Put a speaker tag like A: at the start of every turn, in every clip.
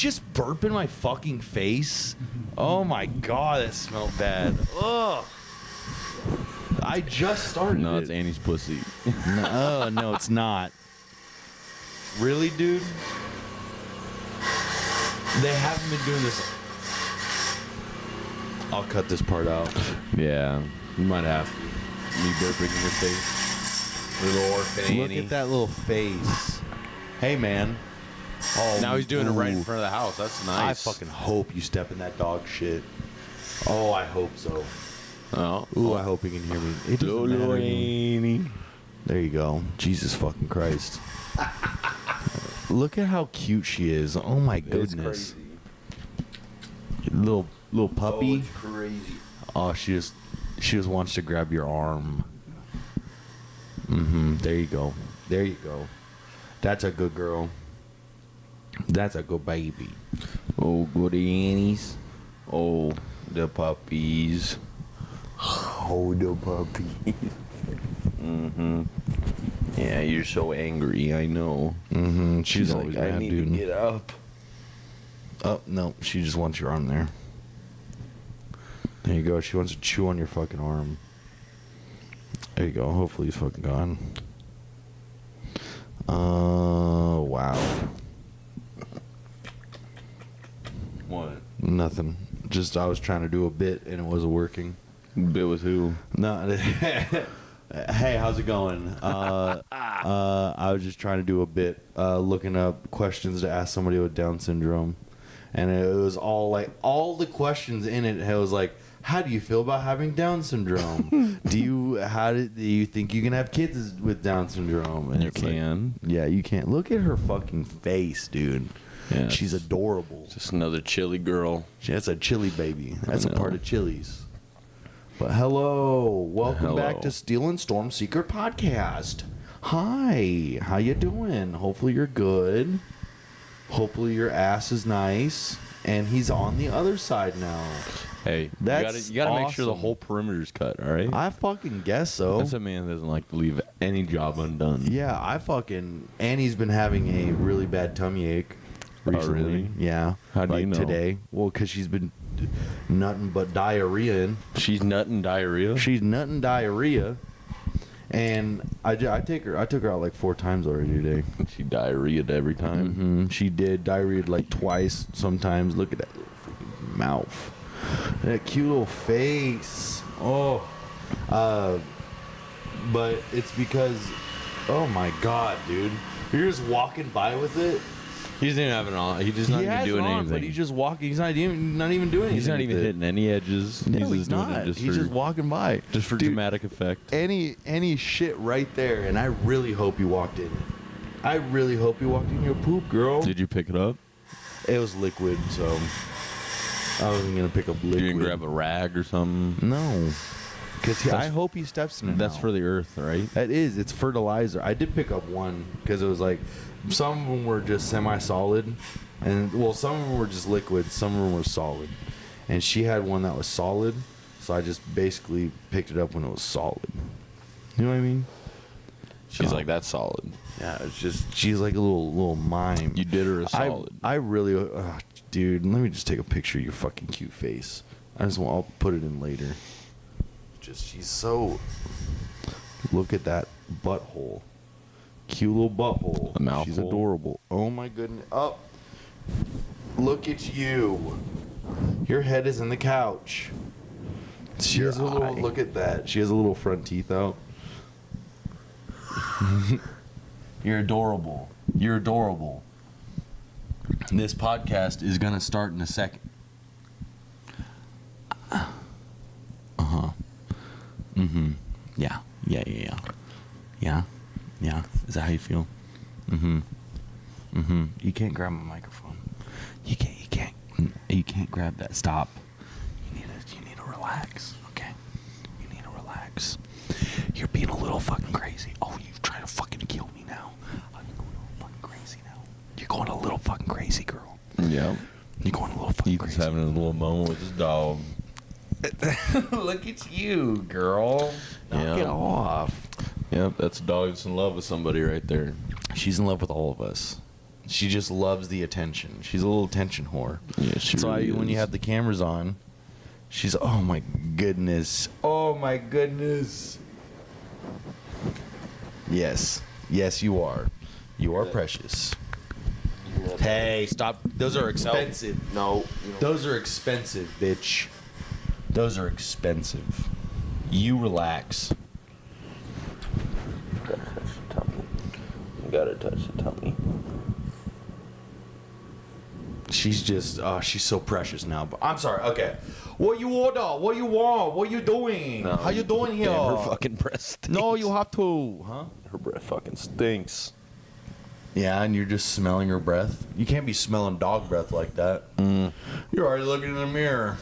A: she just burp in my fucking face? Oh my god, that smelled bad. Ugh. I just started.
B: No, it's Annie's pussy.
A: No, it's not. Really, dude? They haven't been doing this. I'll cut this part out.
B: Yeah, you might have me burping in your face. Little orphan
A: Look
B: Annie.
A: at that little face. Hey, man. Oh,
B: Now he's doing it right in
A: ooh.
B: front of the house. That's nice.
A: I fucking hope you step in that dog shit. Oh, I hope so.
B: Oh,
A: Ooh, I hope he can hear me. It doesn't
B: Little
A: matter.
B: Annie.
A: There you go. Jesus fucking Christ. Look at how cute she is. Oh my
B: It's
A: goodness.
B: crazy.
A: Little puppy.
B: Oh, it's crazy.
A: Oh, she just wants to grab your arm. There you go. There you go. That's a good girl. That's a good baby.
B: Oh, goody Annies. Oh, the puppies.
A: Oh, the puppy.
B: Yeah, you're so angry. I know.
A: She's always
B: like, I
A: mad,
B: need
A: dude.
B: to get up.
A: Oh, no. She just wants your arm there. There you go. She wants to chew on your fucking arm. There you go. Hopefully he's fucking gone. Wow.
B: What?
A: Nothing. Just I was trying to do a bit and it wasn't working.
B: Bit with who?
A: No. Hey, how's it going? I was just trying to do a bit, looking up questions to ask somebody with Down syndrome, and it was all the questions in it. It was like, how do you feel about having Down syndrome? do you think you can have kids with Down syndrome? And
B: You
A: it's like,
B: can.
A: yeah, you can't. Look at her fucking face, dude.
B: Yeah,
A: She's adorable.
B: just another chilly girl.
A: That's a chili baby. That's a
B: know.
A: part of Chili's. But hello, welcome back
B: Hello.
A: to Steel and Storm Secret Podcast. Hi, how you doing? Hopefully you're good. Hopefully your ass is nice, and he's on the other side now.
B: Hey,
A: That's
B: you gotta make sure the
A: awesome.
B: whole perimeter's cut. All right.
A: I fucking guess so.
B: That's a man that doesn't like to leave any job undone.
A: Yeah, Annie's been having a really bad tummy ache recently.
B: really?
A: Yeah.
B: How do you know?
A: Today? Well, because she's been nothing but diarrhea in.
B: She's nutting diarrhea.
A: She's nutting diarrhea, and I took her out like 4 times already today.
B: She diarrheaed every time.
A: She did diarrhea like twice sometimes. Look at that little freaking mouth, that cute little face. Oh, but it's because, oh my god, dude, you're just walking by with it.
B: He doesn't even have it on. He's just not
A: He
B: even
A: has
B: doing
A: it on,
B: anything.
A: but he's just walking. He's not even doing anything.
B: He's not even
A: with it.
B: hitting any edges.
A: No,
B: he's
A: he's
B: just doing
A: not.
B: it just
A: He's
B: for
A: just walking by.
B: just for
A: Dude,
B: dramatic effect.
A: Any shit right there, and I really hope you walked in it. I really hope you walked in your poop, girl.
B: Did you pick it up?
A: It was liquid, so I wasn't gonna pick up liquid.
B: You didn't grab a rag or something?
A: No, because I hope he steps in it.
B: That's
A: now.
B: for the earth, right?
A: That is. It's fertilizer. I did pick up one because it was like some of them were just semi-solid, and well, some of them were just liquid. Some of them were solid, and she had one that was solid, so I just basically picked it up when it was solid. You know what I mean?
B: She's
A: Oh.
B: like, that's solid.
A: Yeah, it's just she's like a little mime.
B: You did her a solid.
A: I really, dude. Let me just take a picture of your fucking cute face. I'll put it in later. Just she's so. Look at that butthole. Cute little butthole.
B: A mouthful.
A: She's adorable. Oh my goodness. Oh, look at you. Your head is in the couch. She has a little.
B: eye.
A: Look at that. She has a little front teeth out. You're adorable. You're adorable. This podcast is gonna start in a second. Yeah. Yeah. Is that how you feel? You can't grab my microphone. You can't grab that. Stop. You need to relax. Okay. You need to relax. You're being a little fucking crazy. Oh, you trying to fucking kill me now. You're going a little fucking crazy now. You're going a little fucking crazy, girl.
B: Yeah.
A: You're going a little fucking
B: He's
A: crazy.
B: having a little moment with his dog.
A: Look at you, girl. Knock it off.
B: Yep, that's a dog that's in love with somebody right there.
A: She's in love with all of us. She just loves the attention. She's a little attention whore.
B: Yeah, she
A: So
B: really
A: when you
B: is.
A: have the cameras on, she's, oh my goodness. Oh my goodness. Yes. Yes, you are. You are precious. Hey, stop. Those are expensive.
B: No.
A: Those are expensive, bitch. Those are expensive. You relax.
B: Gotta touch the tummy.
A: She's just, she's so precious now. But I'm sorry. Okay. What you order? What you want? What you doing?
B: No,
A: How you doing here?
B: Damn, her fucking breath stinks.
A: No, you have to, huh?
B: Her breath fucking stinks.
A: Yeah, and you're just smelling her breath. You can't be smelling dog breath like that. You're already looking in the mirror.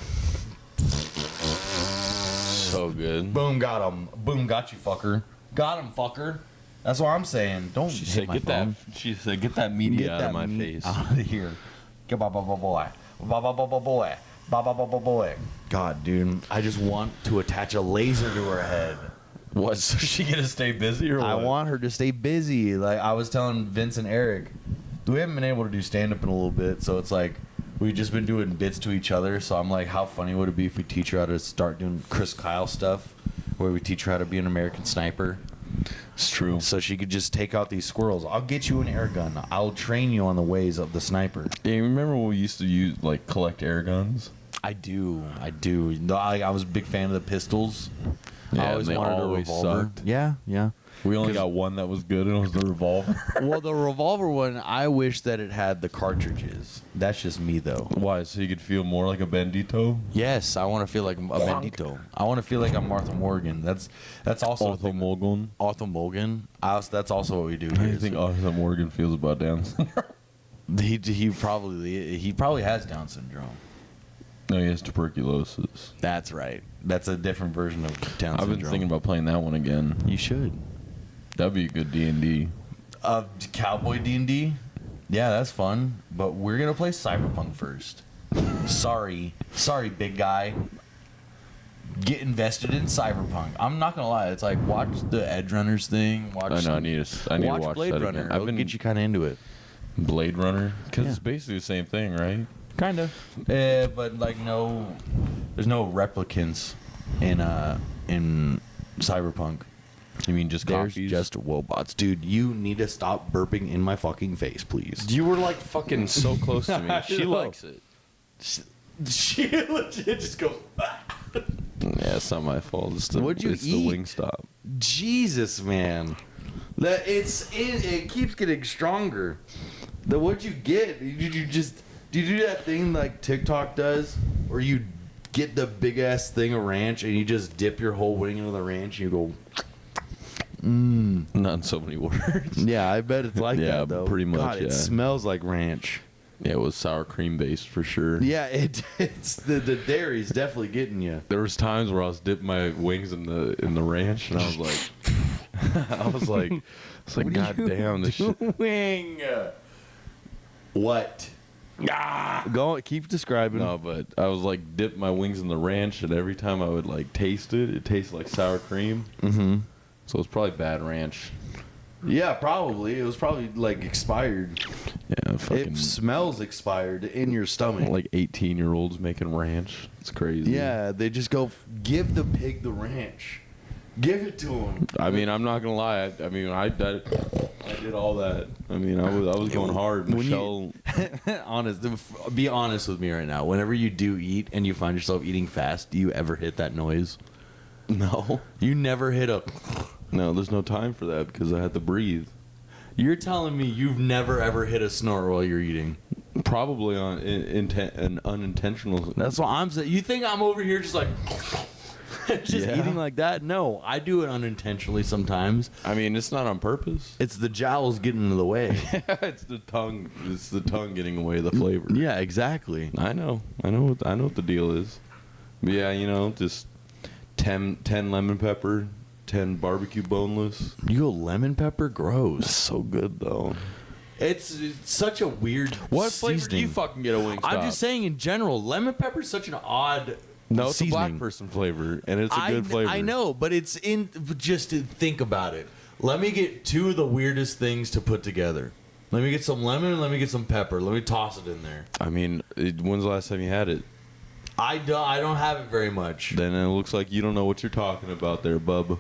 B: So good.
A: Boom, got him. Boom, got you, fucker. Got him, fucker. That's what I'm saying. Don't
B: She
A: hit
B: said,
A: my
B: "Get
A: phone.
B: that." She said, "Get that media
A: Get
B: out
A: that
B: of my
A: meat
B: face."
A: out of here. Get boy. Boy. Boy. God, dude, I just want to attach a laser to her head.
B: What? So she gonna stay busy or what?
A: I want her to stay busy. Like I was telling Vince and Eric, we haven't been able to do stand up in a little bit, so it's like we've just been doing bits to each other. So I'm like, how funny would it be if we teach her how to start doing Chris Kyle stuff, where we teach her how to be an American sniper?
B: It's true.
A: So she could just take out these squirrels. I'll get you an air gun. I'll train you on the ways of the sniper.
B: Yeah, you remember when we used to use collect air guns?
A: I do. I was a big fan of the pistols.
B: Yeah,
A: I always
B: and they
A: wanted
B: always
A: a revolver.
B: sucked.
A: Yeah.
B: We only got one that was good, and it was the revolver.
A: Well, the revolver one, I wish that it had the cartridges. That's just me, though.
B: Why? So you could feel more like a Bendito?
A: Yes, I want to feel like a Bendito. I want to feel like I'm Martha Morgan. That's also
B: Arthur Morgan.
A: Arthur Morgan. That's also what we do.
B: How do
A: Here.
B: you think Arthur Morgan feels about Down syndrome?
A: He probably has Down syndrome.
B: No, he has tuberculosis.
A: That's right. That's a different version of Down syndrome.
B: I've been thinking about playing that one again.
A: You should.
B: That'd be a good D&D.
A: Cowboy D&D. Yeah, that's fun. But we're gonna play Cyberpunk first. Sorry, big guy. Get invested in Cyberpunk. I'm not gonna lie. It's like watch the Edge Runners thing. Watch.
B: I know. I need to watch
A: Blade
B: that
A: Runner.
B: again.
A: I'll get you kind of into it.
B: Blade Runner, because
A: Yeah.
B: it's basically the same thing, right?
A: Kind of. But like there's no replicants in Cyberpunk.
B: You mean just
A: There's
B: copies?
A: just robots, dude. You need to stop burping in my fucking face, please.
B: You were like fucking so close to me.
A: I
B: She
A: know.
B: likes it.
A: She legit just goes.
B: Yeah, it's not my fault. It's the,
A: What'd you
B: it's
A: eat?
B: the Wingstop.
A: Jesus, man. It keeps getting stronger. What'd you get? Did you do that thing like TikTok does, where you get the big ass thing of ranch and you just dip your whole wing into the ranch and you go.
B: Not in so many words.
A: Yeah, I bet it's like
B: Yeah,
A: that though.
B: pretty much,
A: God, it
B: yeah.
A: smells like ranch.
B: Yeah, it was sour cream based for sure.
A: Yeah, it's the dairy's definitely getting you.
B: There was times where I was dipping my wings in the ranch, and I was like, God damn, this shit.
A: Doing? What? Go keep describing.
B: No, but I was like dip my wings in the ranch, and every time I would like taste it, it tasted like sour cream.
A: Mm-hmm.
B: So it's probably bad ranch.
A: Yeah, probably. It was probably like expired.
B: Yeah, fucking
A: It smells expired in your stomach.
B: like 18-year-olds making ranch. It's crazy.
A: Yeah, they just go give the pig the ranch. Give it to him.
B: I mean, I'm not gonna lie. I did all that. I mean, I was going hard.
A: When you-
B: Michelle,
A: Be honest with me right now. Whenever you do eat and you find yourself eating fast, do you ever hit that noise?
B: no,
A: You never hit a.
B: no, there's no time for that because I had to breathe.
A: You're telling me you've never ever hit a snort while you're eating?
B: Probably on an unintentional.
A: That's what I'm saying. You think I'm over here just like. just
B: Yeah.
A: eating like that? No, I do it unintentionally sometimes.
B: I mean, it's not on purpose.
A: It's the jowls getting in the way.
B: It's the tongue. It's the tongue getting away the flavor.
A: Yeah, exactly.
B: I know what the deal is. But yeah, just 10 lemon pepper, 10 barbecue boneless.
A: You go lemon pepper?
B: It's
A: Gross.
B: so good though.
A: It's such a weird
B: What flavor do you
A: seasoning.
B: fucking get a Wingstop?
A: I'm just saying in general, lemon pepper is such an odd
B: No, it's a
A: seasoning.
B: black person flavor, and it's a good flavor.
A: I know, but it's in just to think about it. Let me get two of the weirdest things to put together. Let me get some lemon and let me get some pepper. Let me toss it in there.
B: I mean, when's the last time you had it?
A: I don't have it very much.
B: Then it looks like you don't know what you're talking about there, bub.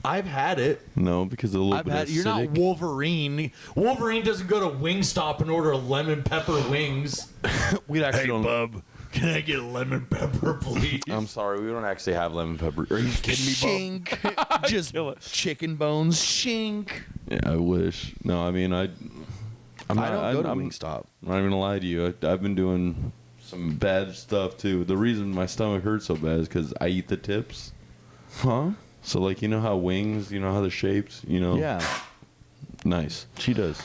A: I've had it.
B: No, because a little bit
A: You're not
B: acidic.
A: Wolverine. Wolverine doesn't go to Wingstop and order lemon pepper wings.
B: We actually don't.
A: Bub, can I get a lemon pepper, please?
B: I'm sorry, we don't actually have lemon pepper. Are you kidding me, bub?
C: Shink. Just chicken bones. Shink.
B: Yeah, I wish. No, I mean, I don't
A: go to Wingstop.
B: I'm not even gonna lie to you. I've been doing some bad stuff too. The reason my stomach hurts so bad is because I eat the tips.
A: Huh?
B: So like, you know how wings, you know how they're shaped, you know?
A: Yeah,
B: Nice.
A: she does.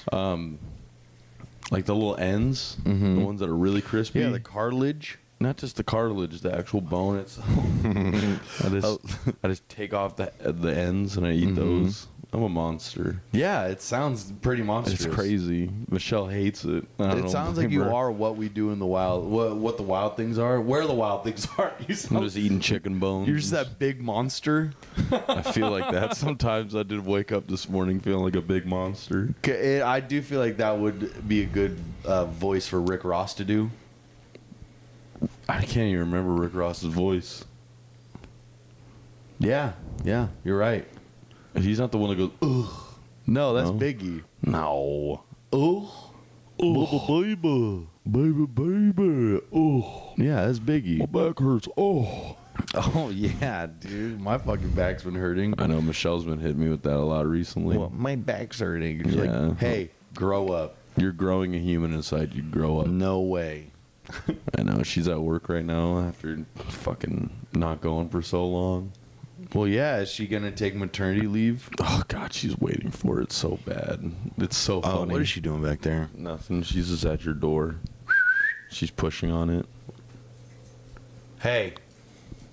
B: Like the little ends, the ones that are really crispy.
A: Yeah, the cartilage.
B: Not just the cartilage, the actual bone itself. I just take off the ends and I eat those. I'm a monster.
A: Yeah, it sounds pretty monstrous.
B: It's crazy. Michelle hates it.
A: It sounds like you are what we do in the wild. What the wild things are. Where the wild things are.
B: I'm just eating chicken bones.
A: You're just that big monster.
B: I feel like that. Sometimes I did wake up this morning feeling like a big monster.
A: I do feel like that would be a good voice for Rick Ross to do.
B: I can't even remember Rick Ross's voice.
A: Yeah, you're right.
B: He's not the one that goes, ugh.
A: No, that's
B: No?
A: Biggie.
B: No.
A: Ugh.
B: Baby. Baby. Oh.
A: Yeah, that's Biggie.
B: My back hurts. Oh.
A: Oh yeah, dude, my fucking back's been hurting.
B: I know Michelle's been hitting me with that a lot recently.
A: Well, my back's hurting. She's
B: Yeah.
A: like, hey, grow up.
B: You're growing a human inside. You grow up.
A: No way.
B: I know. She's at work right now after fucking not going for so long.
A: Well, yeah, is she gonna take maternity leave?
B: Oh God, she's waiting for it so bad. It's so funny.
A: What is she doing back there?
B: Nothing. She's just at your door. She's pushing on it.
A: Hey,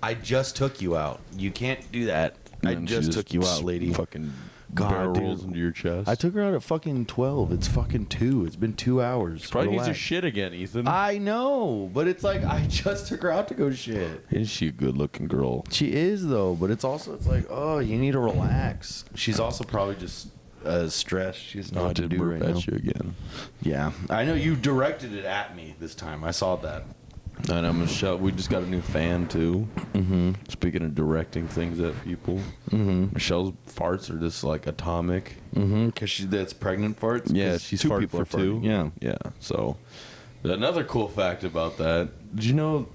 A: I just took you out. You can't do that. I
B: And she
A: just took you out, lady.
B: Fucking
A: God,
B: barrel
A: dude.
B: rolls into your chest.
A: I took her out at fucking 12. It's fucking 2. It's been 2 hours.
B: Probably needs to
A: Relax.
B: shit again, Ethan.
A: I know, but it's like I just took her out to go shit.
B: Is she a good-looking girl?
A: She is though, but it's like, oh, you need to relax. She's also probably just stressed. She's
B: No,
A: not
B: I
A: what to
B: did
A: do
B: burp
A: right
B: at
A: now.
B: you again.
A: Yeah, I know you directed it at me this time. I saw that.
B: I know, Michelle. We just got a new fan too.
A: Mm-hmm.
B: Speaking of directing things at people, Michelle's farts are just like atomic.
A: Mm-hmm. Because that's pregnant farts.
B: Yeah,
A: 'Cause
B: she's
A: two
B: farted
A: people
B: for
A: are
B: two.
A: farting. Yeah.
B: Yeah. So, another cool fact about that. Did you know?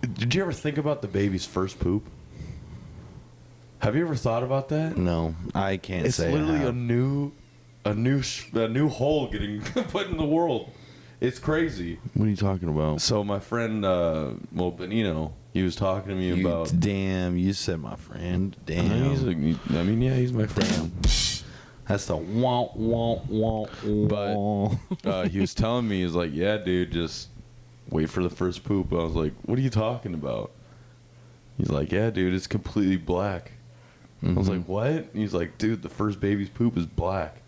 B: Did you ever think about the baby's first poop? Have you ever thought about that?
A: No, I can't
B: It's
A: say. I
B: literally
A: have.
B: a new hole getting put in the world. It's crazy.
A: What are you talking about?
B: So my friend, Benino, he was talking to me about.
A: Damn, you said my friend. Damn.
B: He's my friend.
A: That's the womp womp womp.
B: But he was telling me, he's like, yeah, dude, just wait for the first poop. I was like, what are you talking about? He's like, yeah, dude, it's completely black. I was like, what? He's like, dude, the first baby's poop is black.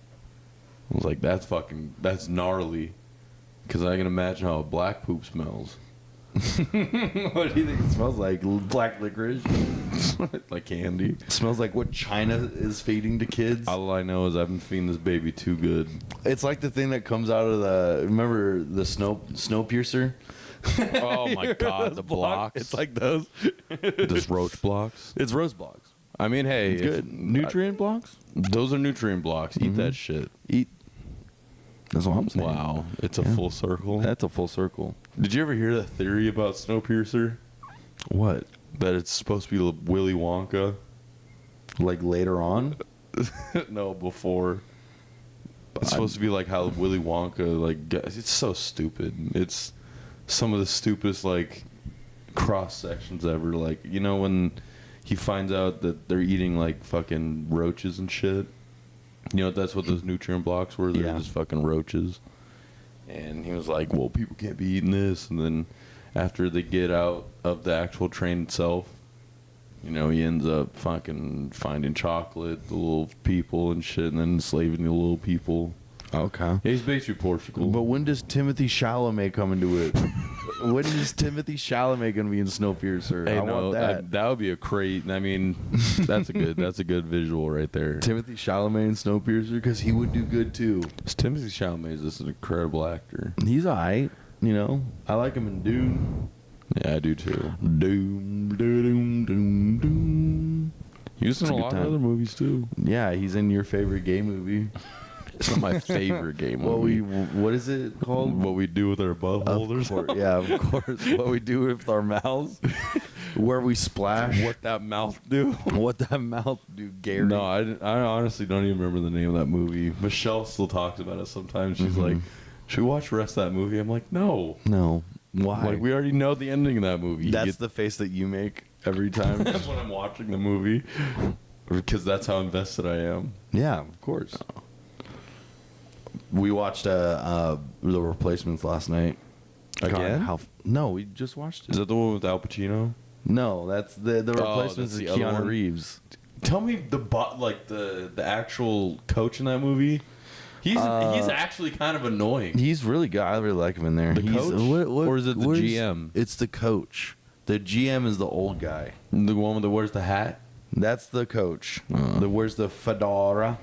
B: I was like, that's gnarly. Because I can imagine how a black poop smells.
A: What do you think it smells like? Black licorice?
B: Like candy.
A: It smells like what China is feeding to kids.
B: All I know is I've been feeding this baby too good.
A: It's like the thing that comes out of remember the snow piercer?
B: Oh my God, the blocks.
A: It's like those.
B: This roach blocks.
A: It's rose blocks.
B: I mean, hey,
A: It's good. Nutrient blocks?
B: those are nutrient blocks. Eat that shit.
A: Eat. That's what I'm saying.
B: Wow, it's a
A: Yeah.
B: full circle.
A: That's a full circle.
B: Did you ever hear the theory about Snowpiercer?
A: What?
B: That it's supposed to be Willy Wonka?
A: Like later on?
B: No, before. It's supposed to be like how Willy Wonka, like, it's so stupid. It's some of the stupidest, like, cross sections ever. Like, you know, when he finds out that they're eating, like, fucking roaches and shit. You know, that's what those nutrient blocks were. They're
A: Yeah.
B: just fucking roaches. And he was like, well, people can't be eating this. And then after they get out of the actual train itself, you know, he ends up fucking finding chocolate, the little people and shit, and then enslaving the little people.
A: Okay.
B: Yeah, he's basically Portugal.
A: But when does Timothy Chalamet come into it? When is Timothy Chalamet gonna be in Snowpiercer?
B: Hey,
A: I want that.
B: that would be a great. I mean, that's a good visual right there.
A: Timothy Chalamet in Snowpiercer, because he would do good too.
B: Timothy Chalamet is just an incredible actor.
A: He's alright, you know. I like him in Dune.
B: Yeah, I do too.
A: Doom, doom, doom, doom.
B: He was in a
A: It's a good
B: lot of
A: time.
B: other movies too.
A: Yeah, he's in your favorite gay movie.
B: It's not my favorite game
A: What
B: movie.
A: what is it called?
B: What we do with our butt holders.
A: Yeah, of course. What we do with our mouths, where we splash.
B: What that mouth do?
A: What that mouth do, Gary?
B: No, I honestly don't even remember the name of that movie. Michelle still talks about it sometimes. She's like, should we watch the rest of that movie? I'm like, no.
A: No. Why?
B: Like, we already know the ending of that movie.
A: That's the face that you make every time.
B: That's when I'm watching the movie. Because that's how invested I am.
A: Yeah, of course. We watched The Replacements last night.
B: Again?
A: No, we just watched it.
B: Is that the one with Al Pacino?
A: No, that's the Replacements
B: that's
A: is
B: the other
A: Keanu
B: one?
A: Reeves.
B: Tell me the actual coach in that movie. He's actually kind of annoying.
A: He's really good. I really like him in there.
B: The
A: He's-
B: coach? Or is it the
A: where's-
B: GM?
A: It's the coach. The GM is the old guy.
B: The one that wears the hat.
A: That's the coach.
B: Uh.
A: Where's the fedora?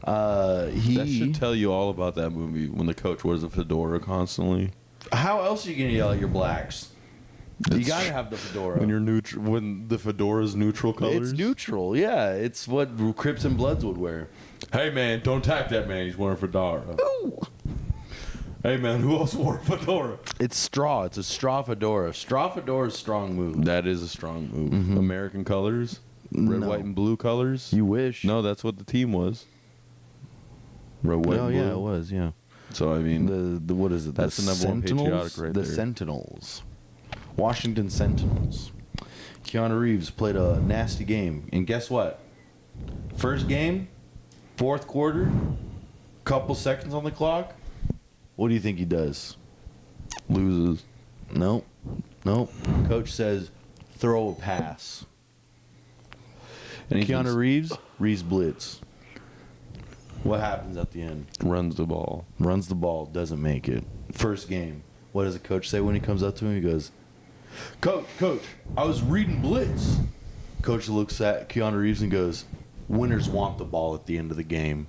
B: That should tell you all about that movie when the coach wears a fedora constantly.
A: How else are you gonna yell at your blacks? You
B: It's
A: gotta have the fedora.
B: When you're neutral, when the fedora's neutral colors.
A: It's neutral. Yeah, it's what Crips and Bloods would wear.
B: Hey man, don't attack that man. He's wearing a fedora. Hey man, who else wore a fedora?
A: It's straw. It's a straw fedora. Straw fedora is a strong move.
B: That is a strong move. American colors, red,
A: No.
B: white, and blue colors.
A: You wish.
B: No, that's what the team was. Red, white,
A: Oh
B: and blue.
A: yeah, it was. Yeah.
B: So I mean,
A: The what is it?
B: That's the number one
A: Sentinels?
B: patriotic right
A: The
B: there.
A: Sentinels. Washington Sentinels. Keanu Reeves played a nasty game, and guess what? First game, fourth quarter, couple seconds on the clock. What do you think he does?
B: loses.
A: Nope. Coach says, throw a pass.
B: And
A: Keanu Reeves blitz. What happens at the end?
B: runs the ball.
A: Runs the ball, doesn't make it. First game. What does the coach say when he comes up to him? He goes, Coach, I was reading blitz. Coach looks at Keanu Reeves and goes, winners want the ball at the end of the game.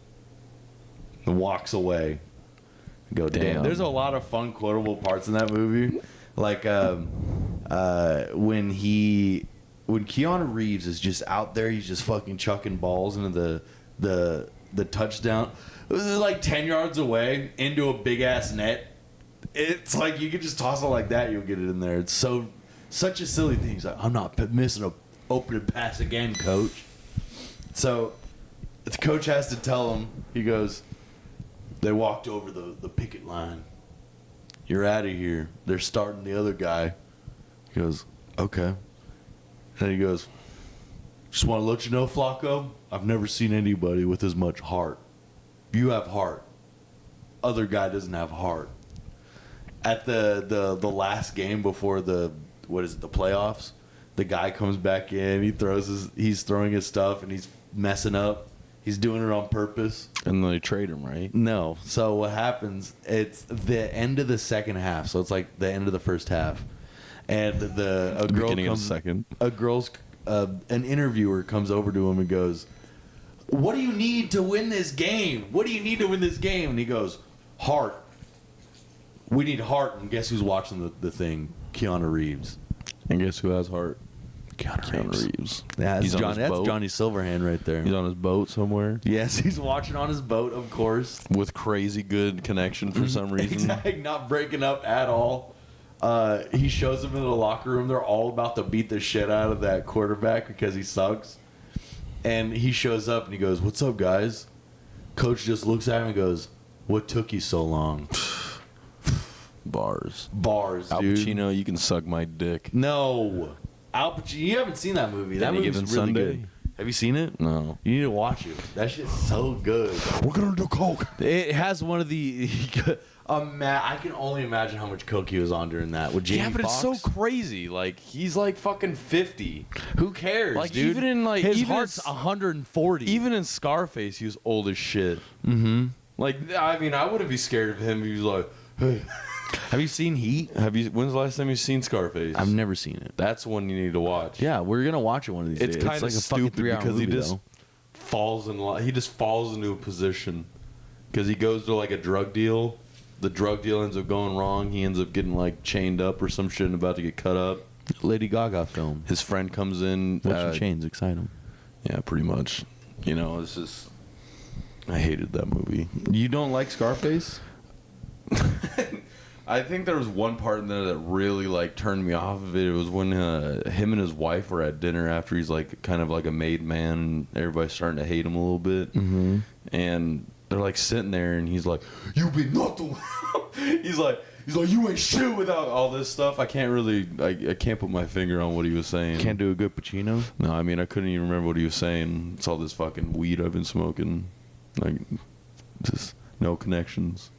A: And walks away. I go, damn. There's a lot of fun quotable parts in that movie. Like when Keanu Reeves is just out there, he's just fucking chucking balls into the touchdown. It was like 10 yards away into a big ass net. It's like you could just toss it like that, you'll get it in there. It's such a silly thing. He's like, I'm not missing a opening pass again, coach. So the coach has to tell him. He goes, they walked over the picket line. You're out of here. They're starting the other guy. He goes, okay. And he goes, just want to let you know, Flacco, I've never seen anybody with as much heart. You have heart. Other guy doesn't have heart. At the last game before the playoffs, the guy comes back in, he's throwing his stuff and he's messing up. He's doing it on purpose.
B: And they trade him, right?
A: No. So what happens, it's the end of the second half. So it's like the end of the first half. And a girl
B: Beginning of
A: comes,
B: the second.
A: an interviewer comes over to him and goes, what do you need to win this game? What do you need to win this game? And he goes, heart. We need heart. And guess who's watching the thing? Keanu Reeves.
B: And guess who has heart?
A: Keanu
B: Reeves.
A: Yeah,
B: He's on his
A: that's
B: boat.
A: Johnny Silverhand right there.
B: He's on his boat somewhere
A: Yes, he's watching on his boat, of course.
B: with crazy good connection for some reason.
A: Exactly, not breaking up at all. He shows them in the locker room. They're all about to beat the shit out of that quarterback because he sucks. And he shows up and he goes, what's up, guys? Coach just looks at him and goes, what took you so long?
B: Bars.
A: Bars,
B: Al
A: dude.
B: Pacino, you can suck my dick.
A: No. Al Pacino. You haven't seen that movie. That
B: Any
A: movie's
B: Given
A: really
B: Sunday?
A: good. Have you seen it?
B: No.
A: You need to watch it. That shit's so good.
B: We're gonna do coke.
A: It has one of the... I can only imagine how much coke he was on during that. With Jamie
B: Yeah, but
A: Foxx.
B: it's so crazy. Like he's like fucking 50.
A: Who cares,
B: Like
A: dude?
B: even in like
A: his
B: even
A: heart's
B: in,
A: 140.
B: even in Scarface, he was old as shit. Mm-hmm. Like I mean, I wouldn't be scared of him. He was like, hey.
A: Have you seen Heat?
B: When's the last time you seen Scarface?
A: I've never seen it.
B: That's one you need to watch.
A: Yeah, we're gonna watch it one of these days.
B: It's kind of
A: like a fucking
B: stupid
A: 3-hour
B: because
A: movie,
B: he just
A: though.
B: he just falls into a position because he goes to like a drug deal. The drug deal ends up going wrong. He ends up getting like chained up or some shit and about to get cut up.
A: Lady Gaga film.
B: His friend comes in.
A: What's your chains? Excite him.
B: Yeah, pretty much. You know, it's just I hated that movie.
A: You don't like Scarface?
B: I think there was one part in there that really like turned me off of it. It was when him and his wife were at dinner after he's like kind of like a made man. And everybody's starting to hate him a little bit, and they're like sitting there, and he's like, "You be nothing." he's like, "You ain't shit without all this stuff." I can't really, I can't put my finger on what he was saying.
A: Can't do a good Pacino?
B: No, I mean I couldn't even remember what he was saying. It's all this fucking weed I've been smoking, like just no connections.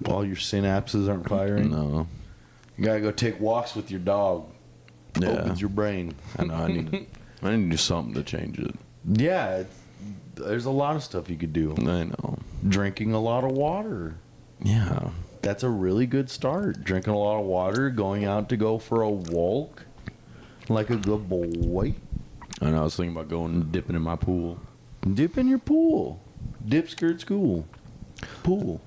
A: All your synapses aren't firing?
B: No.
A: You gotta go take walks with your dog.
B: Yeah.
A: Opens your brain.
B: I know. I need to do something to change it.
A: Yeah, there's a lot of stuff you could do.
B: I know.
A: Drinking a lot of water.
B: Yeah.
A: That's a really good start. Drinking a lot of water, going out to go for a walk like a good boy.
B: I know. I was thinking about going and dipping in my pool.
A: Dip in your pool. Dip skirt school. Pool.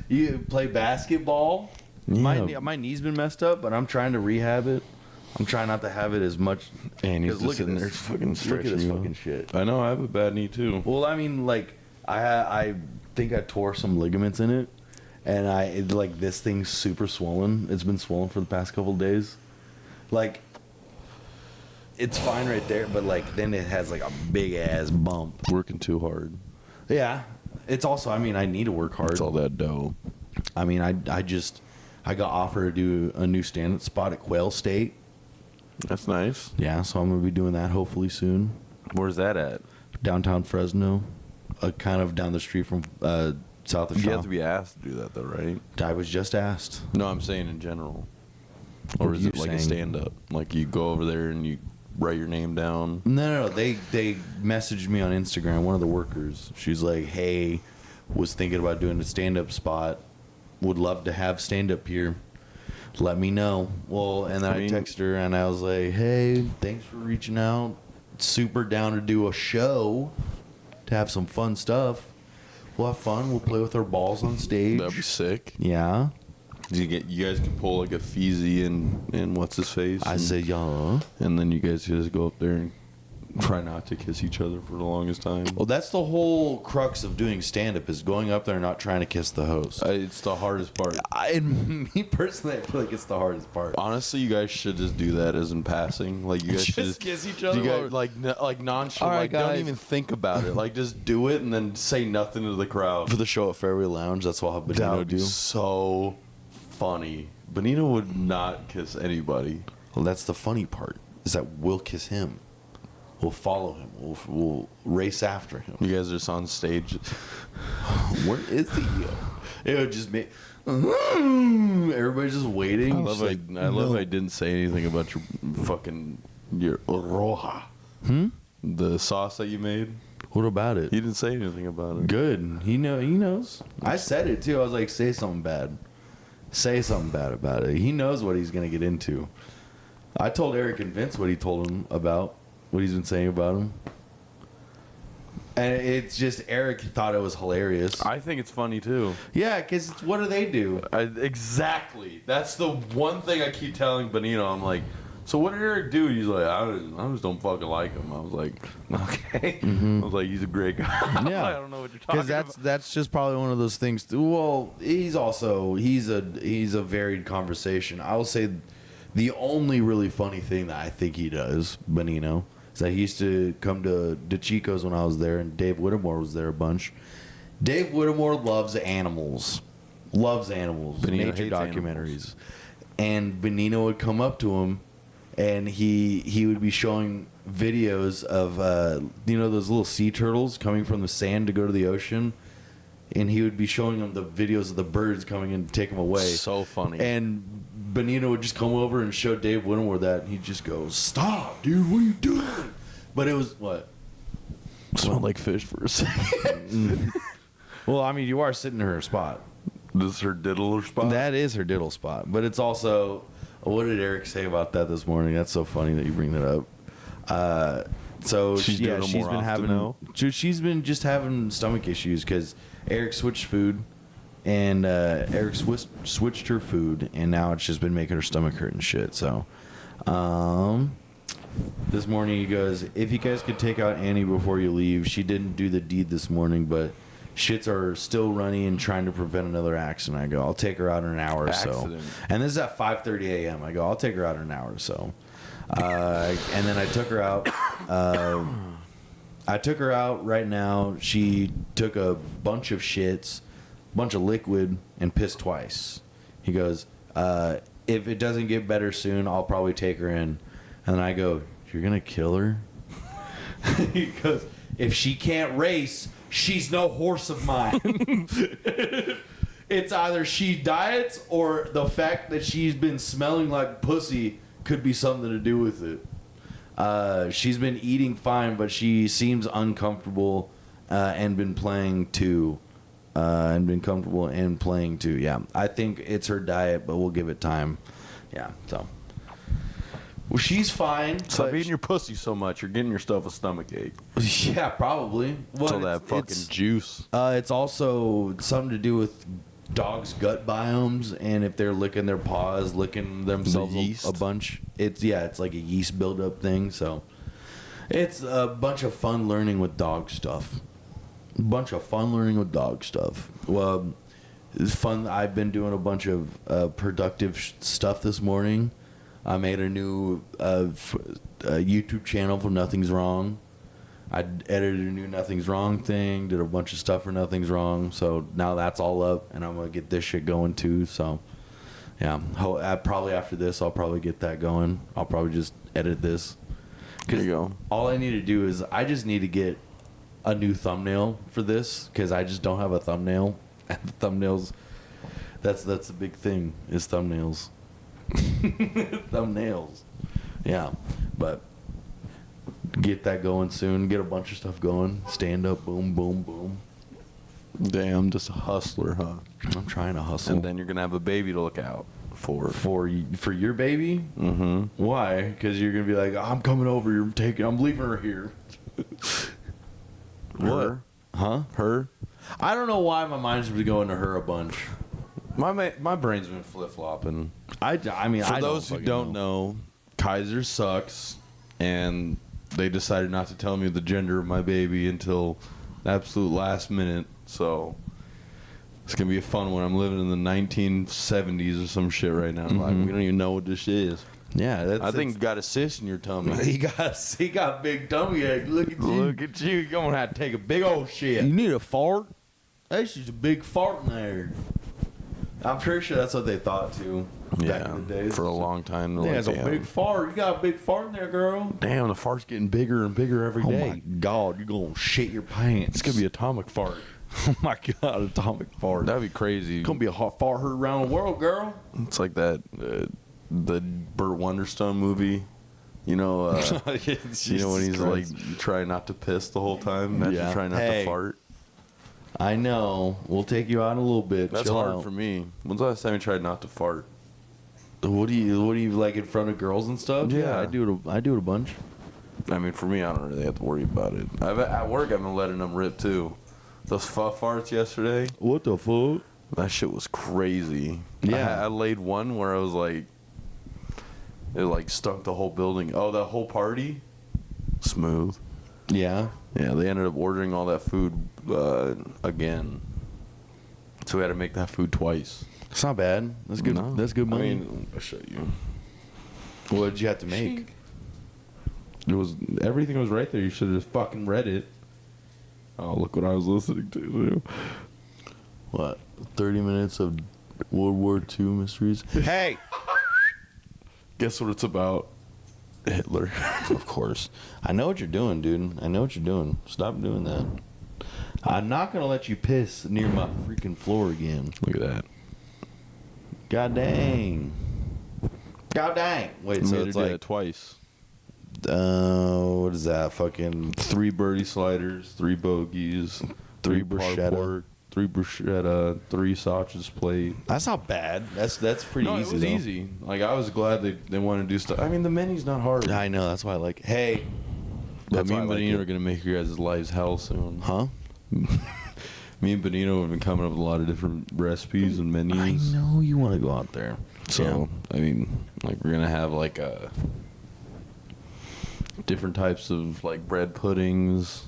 A: You play basketball?
B: Yeah.
A: My knee's been messed up, but I'm trying to rehab it. I'm trying not to have it as much.
B: And he's
A: 'Cause
B: just sitting there fucking
A: Look at
B: stretching
A: this
B: you
A: fucking
B: out.
A: shit.
B: I know. I have a bad knee too.
A: Well, I mean, like, I think I tore some ligaments in it, and like this thing's super swollen. It's been swollen for the past couple of days. Like, it's fine right there, but like then it has like a big ass bump.
B: Working too hard.
A: Yeah, it's also. I mean, I need to work hard.
B: It's all that dough.
A: I mean, I got offered to do a new stand-up spot at Quail State.
B: That's nice.
A: Yeah, so I'm gonna be doing that hopefully soon.
B: Where's that at?
A: Downtown Fresno, kind of down the street from south of
B: You
A: Shaw.
B: have to be asked to do that though, right?
A: I was just asked.
B: No, I'm saying in general.
A: What
B: Or
A: are
B: is
A: you
B: it like a
A: saying?
B: stand-up? Like you go over there and you write your name down?
A: No. They messaged me on Instagram. One of the workers. She's like, "Hey, was thinking about doing a stand-up spot. Would love to have stand-up here. Let me know." Well, and then I texted her and I was like, "Hey, thanks for reaching out. Super down to do a show, to have some fun stuff. We'll have fun. We'll play with our balls on stage."
B: That'd be sick.
A: Yeah.
B: You guys can pull like a Feezy and what's his face?
A: I said, "Yeah."
B: And then you guys just go up there and try not to kiss each other for the longest time.
A: Well, that's the whole crux of doing stand-up is going up there and not trying to kiss the host.
B: It's the hardest part.
A: And me personally, I feel like it's the hardest part.
B: Honestly, you guys should just do that as in passing. Like you guys should
A: Just kiss each other
B: You guys,
A: or-
B: like nonchalant.
A: All right,
B: Like don't
A: guys.
B: even think about it. Like just do it and then say nothing to the crowd.
A: For the show at Fairway Lounge, that's what I'll
B: That
A: Benito
B: would be
A: do.
B: so funny. Benito would not kiss anybody.
A: Well, that's the funny part, is that we'll kiss him. We'll follow him. We'll race after him.
B: You guys are just on stage.
A: Where is he? It would just be... Everybody's just waiting.
B: I love,
A: Just like,
B: I love
A: no.
B: I didn't say anything about your roja. The sauce that you made.
A: What about it?
B: He didn't say anything about it.
A: Good. He knows. I said it too. I was like, say something bad. Say something bad about it. He knows what he's gonna get into. I told Eric and Vince what he told him about what he's been saying about him. And it's just Eric thought it was hilarious.
B: I think it's funny too.
A: Yeah, because what do they do?
B: Exactly. That's the one thing I keep telling Benito. I'm like, so what did Eric do? He's like, I just don't fucking like him. I was like, okay. I was like, he's a great guy.
A: Yeah.
B: I don't know what you're talking
A: Because
B: about.
A: that's just probably one of those things. Well, he's a varied conversation. I will say, the only really funny thing that I think he does, Benino, is that he used to come to DeChico's when I was there, and Dave Whittemore was there a bunch. Dave Whittemore loves animals.
B: Benino
A: Nature
B: hates
A: documentaries. And Benino would come up to him, and he would be showing videos of those little sea turtles coming from the sand to go to the ocean, and he would be showing them the videos of the birds coming in to take them away.
B: So funny.
A: And Benino would just come over and show Dave Whittemore that, and he'd just go, "Stop, dude! What are you doing?" But it was what?
B: Smelled like fish for a second.
A: Well, I mean, you are sitting in her spot.
B: This is her diddler spot?
A: That is her diddle spot. But it's also, what did Eric say about that this morning? That's so funny that you bring that up. She's been she's been just having stomach issues because Eric switched food, and Eric switched her food, and now it's just been making her stomach hurt and shit. So, this morning he goes, if you guys could take out Annie before you leave. She didn't do the deed this morning, but shits are still running and trying to prevent another accident. I go, I'll take her out in an hour or so. And this is at 5:30 a.m. I go, I'll take her out in an hour or so. And then I took her out. I took her out right now. She took a bunch of shits, bunch of liquid, and pissed twice. He goes, if it doesn't get better soon, I'll probably take her in. And I go, you're going to kill her? He goes, if she can't race, she's no horse of mine. It's either she diets or the fact that she's been smelling like pussy could be something to do with it. She's been eating fine, but she seems uncomfortable and been playing too. And been comfortable and playing too. Yeah, I think it's her diet, but we'll give it time. Yeah, so. Well, she's fine.
B: Stop eating your pussy so much. You're getting yourself a stomach ache.
A: Yeah, probably.
B: Well, all that fucking juice.
A: It's also something to do with dogs' gut biomes, and if they're licking their paws, licking themselves a bunch. It's like a yeast buildup thing. So it's a bunch of fun learning with dog stuff. Well, it's fun. I've been doing a bunch of productive stuff this morning. I made a new YouTube channel for Nothing's Wrong. I edited a new Nothing's Wrong thing, did a bunch of stuff for Nothing's Wrong. So now that's all up, and I'm going to get this shit going too. So, yeah. Probably after this, I'll probably get that going. I'll probably just edit this.
B: There you go.
A: All I need to do is I just need to get a new thumbnail for this because I just don't have a thumbnail. And the thumbnails, that's the big thing, is thumbnails. Thumbnails. Yeah, but get that going soon. Get a bunch of stuff going. Stand up, boom, boom, boom.
B: Damn, just a hustler, huh?
A: I'm trying to hustle.
B: And then you're gonna have a baby to look out for.
A: For your baby?
B: Mm-hmm.
A: Why? Because you're gonna be like, I'm coming over. I'm leaving her here.
B: What?
A: Huh?
B: Her?
A: I don't know why my mind's been going to her a bunch.
B: My brain's been flip flopping.
A: I mean,
B: for those who don't know, Kaiser sucks, and they decided not to tell me the gender of my baby until the absolute last minute. So it's gonna be a fun one. I'm living in the 1970s or some shit right now. Mm-hmm. Like, we don't even know what this is.
A: Yeah,
B: I think you got a cyst in your tummy.
A: He got big tummy ache. Look at you.
B: Look at you. You're gonna have to take a big old shit.
A: You need a fart? That's just a big fart in there. I'm pretty sure that's what they thought too. Back in the days.
B: For a long time.
A: Yeah, it's a big fart. You got a big fart in there, girl.
B: Damn, the fart's getting bigger and bigger every day.
A: Oh my God, you're gonna shit your pants.
B: It's gonna be atomic fart.
A: Oh my God, atomic fart.
B: That'd be crazy.
A: It's gonna be a hot fart heard around the world, girl.
B: It's like that, the Burt Wonderstone movie. You know, you know when he's like trying not to piss the whole time. Imagine trying not to fart.
A: I know. We'll take you out in a little bit.
B: That's hard for me. When's the last time you tried not to fart?
A: What do you like in front of girls and stuff?
B: Yeah,
A: I do it a bunch.
B: I mean, for me, I don't really have to worry about it. At work, I've been letting them rip too. Those farts yesterday.
A: What the fuck?
B: That shit was crazy.
A: Yeah,
B: I laid one where I was like, it like stunk the whole building. Oh, that whole party, smooth.
A: Yeah.
B: Yeah, they ended up ordering all that food again. So we had to make that food twice.
A: It's not bad. That's good.
B: No.
A: That's good money.
B: I mean, I'll show you.
A: What did you have to make?
B: Everything was right there. You should have just fucking read it. Oh, look what I was listening to.
A: What? 30 minutes of World War II mysteries? Hey!
B: Guess what it's about? Hitler.
A: Of course. I know what you're doing, dude. I know what you're doing. Stop doing that. I'm not going to let you piss near my freaking floor again.
B: Look at that.
A: God dang. God dang. Wait, so it's like
B: twice.
A: What is that? Fucking
B: 3 birdie sliders, 3 bogeys, 3
A: bruschetta.
B: 3 bruschetta, 3 sausage plate.
A: That's not bad. That's pretty
B: No,
A: easy.
B: it was
A: though.
B: easy. Like, I was glad they wanted to do stuff. I mean, the menu's not hard.
A: I know. That's why I like. Hey,
B: But
A: that's
B: me
A: why
B: and
A: I like
B: Benito
A: it.
B: are going to make your guys' lives hell soon.
A: Huh?
B: Me and Benito have been coming up with a lot of different recipes and menus.
A: I know you want to go out there.
B: So, I mean, like, we're going to have, like, different types of, like, bread puddings.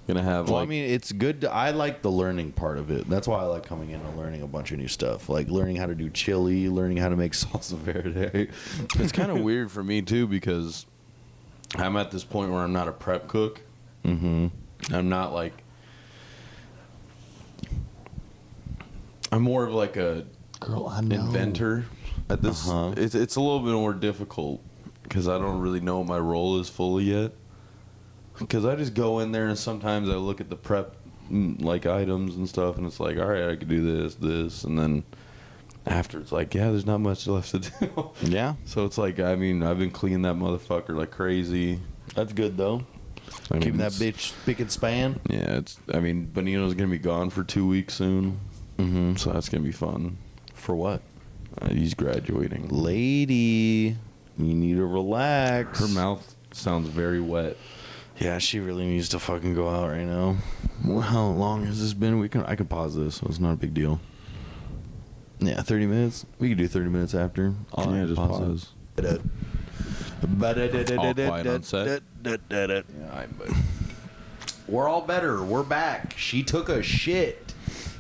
B: Gonna have,
A: Well,
B: like...
A: I mean, it's good. I like the learning part of it. That's why I like coming in and learning a bunch of new stuff. Like learning how to do chili, learning how to make salsa verde.
B: It's kind of weird for me, too, because I'm at this point where I'm not a prep cook.
A: Mm-hmm.
B: I'm not, like... I'm more of, like, a
A: Girl, I know.
B: inventor at this.
A: Uh-huh.
B: It's a little bit more difficult because I don't really know what my role is fully yet. Because I just go in there and sometimes I look at the prep like items and stuff, and it's like, all right, I could do this, and then after it's like, yeah, there's not much left to do.
A: Yeah,
B: So it's like, I mean, I've been cleaning that motherfucker like crazy.
A: that's good though.
B: I mean,
A: Keeping that
B: it's-
A: bitch spick and span.
B: Yeah, it's. I mean, Benito's gonna be gone for 2 weeks soon,
A: Mm-hmm.
B: so that's gonna be fun.
A: For what?
B: He's graduating.
A: Lady, you need to relax.
B: Her mouth sounds very wet.
A: Yeah, she really needs to fucking go out right now. Well, how long has this been? I can pause this. So it's not a big deal. Yeah, 30 minutes. We can do 30 minutes after.
B: Yeah, just pause. All quiet on set.
A: Yeah, but we're all better. We're back. She took a shit.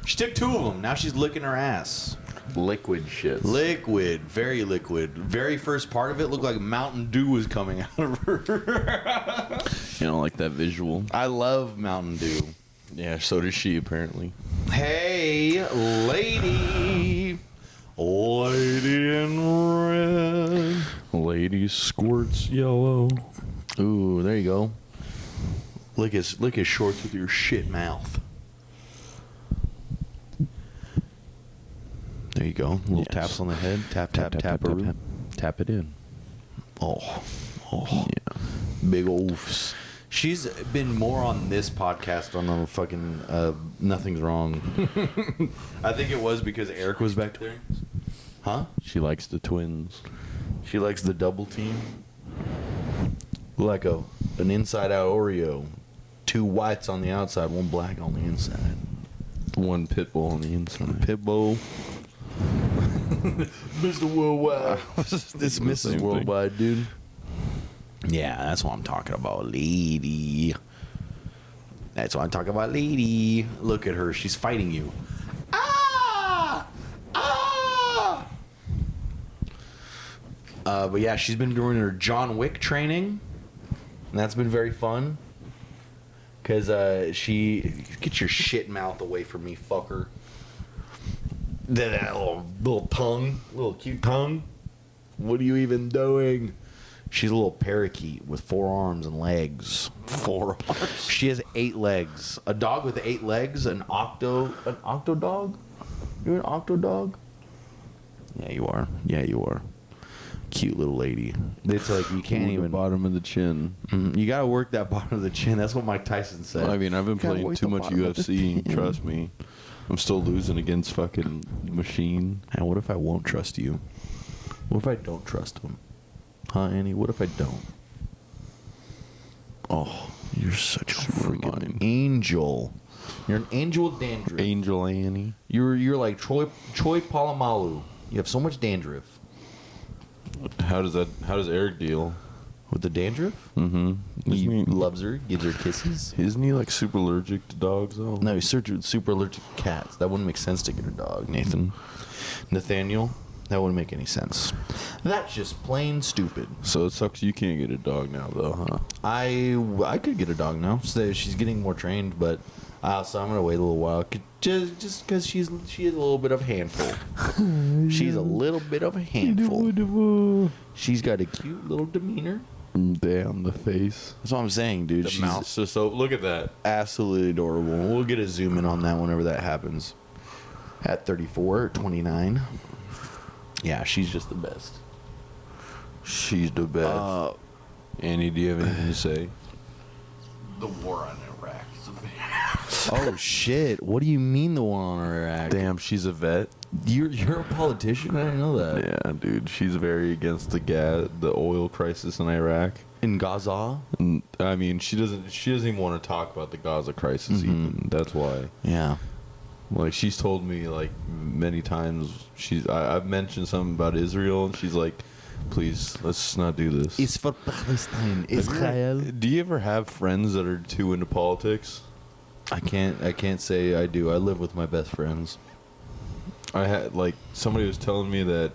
A: She took 2 of them. Now she's licking her ass.
B: Liquid shit.
A: Liquid, very liquid. Very first part of it looked like Mountain Dew was coming out of her.
B: You know, like that visual.
A: I love Mountain Dew.
B: Yeah, so does she apparently.
A: Hey, lady. Lady in red.
B: Lady squirts yellow.
A: Ooh, there you go. Lick his shorts with your shit mouth. There you go. Little
B: Yes.
A: taps on the head. Tap, tap, tap, tap.
B: Tap it in.
A: Oh.
B: Yeah.
A: Big oafs. She's been more on this podcast on the fucking Nothing's Wrong. I think it was because Eric was back there. Huh?
B: She likes the twins.
A: She likes the double team. Like an inside out Oreo. 2 whites on the outside, 1 black on the inside.
B: One pit bull on the inside.
A: Pitbull. Mr. Worldwide. This
B: the
A: Mrs.
B: same
A: Worldwide, dude. Yeah, that's what I'm talking about, lady. That's what I'm talking about, lady. Look at her. She's fighting you. Ah! Ah! But yeah, she's been doing her John Wick training. And that's been very fun. Because she... Get your shit mouth away from me, fucker. That little tongue. Little cute tongue. What are you even doing? She's a little parakeet with 4 arms and legs. 4 arms? She has 8 legs. A dog with 8 legs? An octo dog? You're an octo dog? Yeah, you are. Yeah, you are. Cute little lady. It's like you can't
B: Ooh, the
A: even...
B: bottom of the chin.
A: You gotta work that bottom of the chin. That's what Mike Tyson said.
B: I mean, I've been
A: Gotta
B: playing
A: work
B: too
A: the
B: much
A: bottom of the
B: UFC.
A: chin.
B: Trust me. I'm still losing against fucking Machine.
A: And what if I won't trust you? What if I don't trust him? Huh, Annie? What if I don't? Oh, you're such a freaking
B: Mine.
A: angel. You're an angel with dandruff.
B: Angel Annie.
A: You're like Troy Polamalu. You have so much dandruff.
B: How does Eric deal?
A: With the dandruff?
B: Mm-hmm.
A: He
B: Isn't he,
A: loves her, gives her kisses.
B: isn't he like super allergic to dogs though?
A: No, he's super allergic to cats. That wouldn't make sense to get a dog, Nathan. Nathaniel, that wouldn't make any sense. That's just plain stupid.
B: So it sucks you can't get a dog now though, huh?
A: I could get a dog now. So she's getting more trained, but so I'm gonna wait a little while. Just because she is a little bit of a handful. She's a little bit of a handful. She's got a cute little demeanor.
B: Damn the face.
A: That's what I'm saying, dude.
B: The
A: She's
B: mouth. So look at that.
A: absolutely adorable. We'll get a zoom in on that whenever that happens. At 34 or 29. Yeah, she's just the best.
B: She's the best. Annie, do you have anything to say?
A: The war on Iraq is Oh shit! What do you mean the war on Iraq?
B: Damn, she's a vet.
A: You're a politician. I didn't know that.
B: Yeah, dude, she's very against the oil crisis in Iraq.
A: In Gaza.
B: And, I mean, she doesn't even want to talk about the Gaza crisis. Even that's why.
A: Yeah.
B: Like, she's told me like many times. I've mentioned something about Israel, and she's like, "Please, let's not do this."
A: It's for Palestine, Israel.
B: Do you ever have friends that are too into politics?
A: I can't say I do. I live with my best friends.
B: I had like somebody was telling me that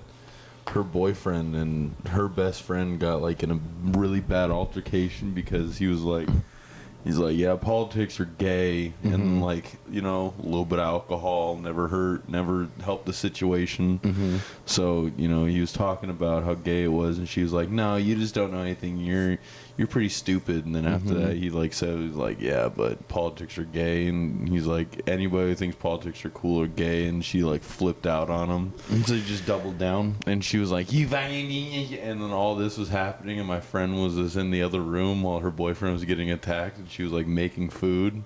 B: her boyfriend and her best friend got like in a really bad altercation because he's like, yeah, politics are gay, and like, you know, a little bit of alcohol never helped the situation. So, you know, he was talking about how gay it was, and she was like, no, you just don't know anything. You're pretty stupid. And then after that, he like said, he was like, yeah, but politics are gay. And he's like, anybody who thinks politics are cool or gay. And she like flipped out on him.
A: And so you just doubled down.
B: And she was like, you fucking, and then all this was happening, and my friend was in the other room while her boyfriend was getting attacked, and she was like making food.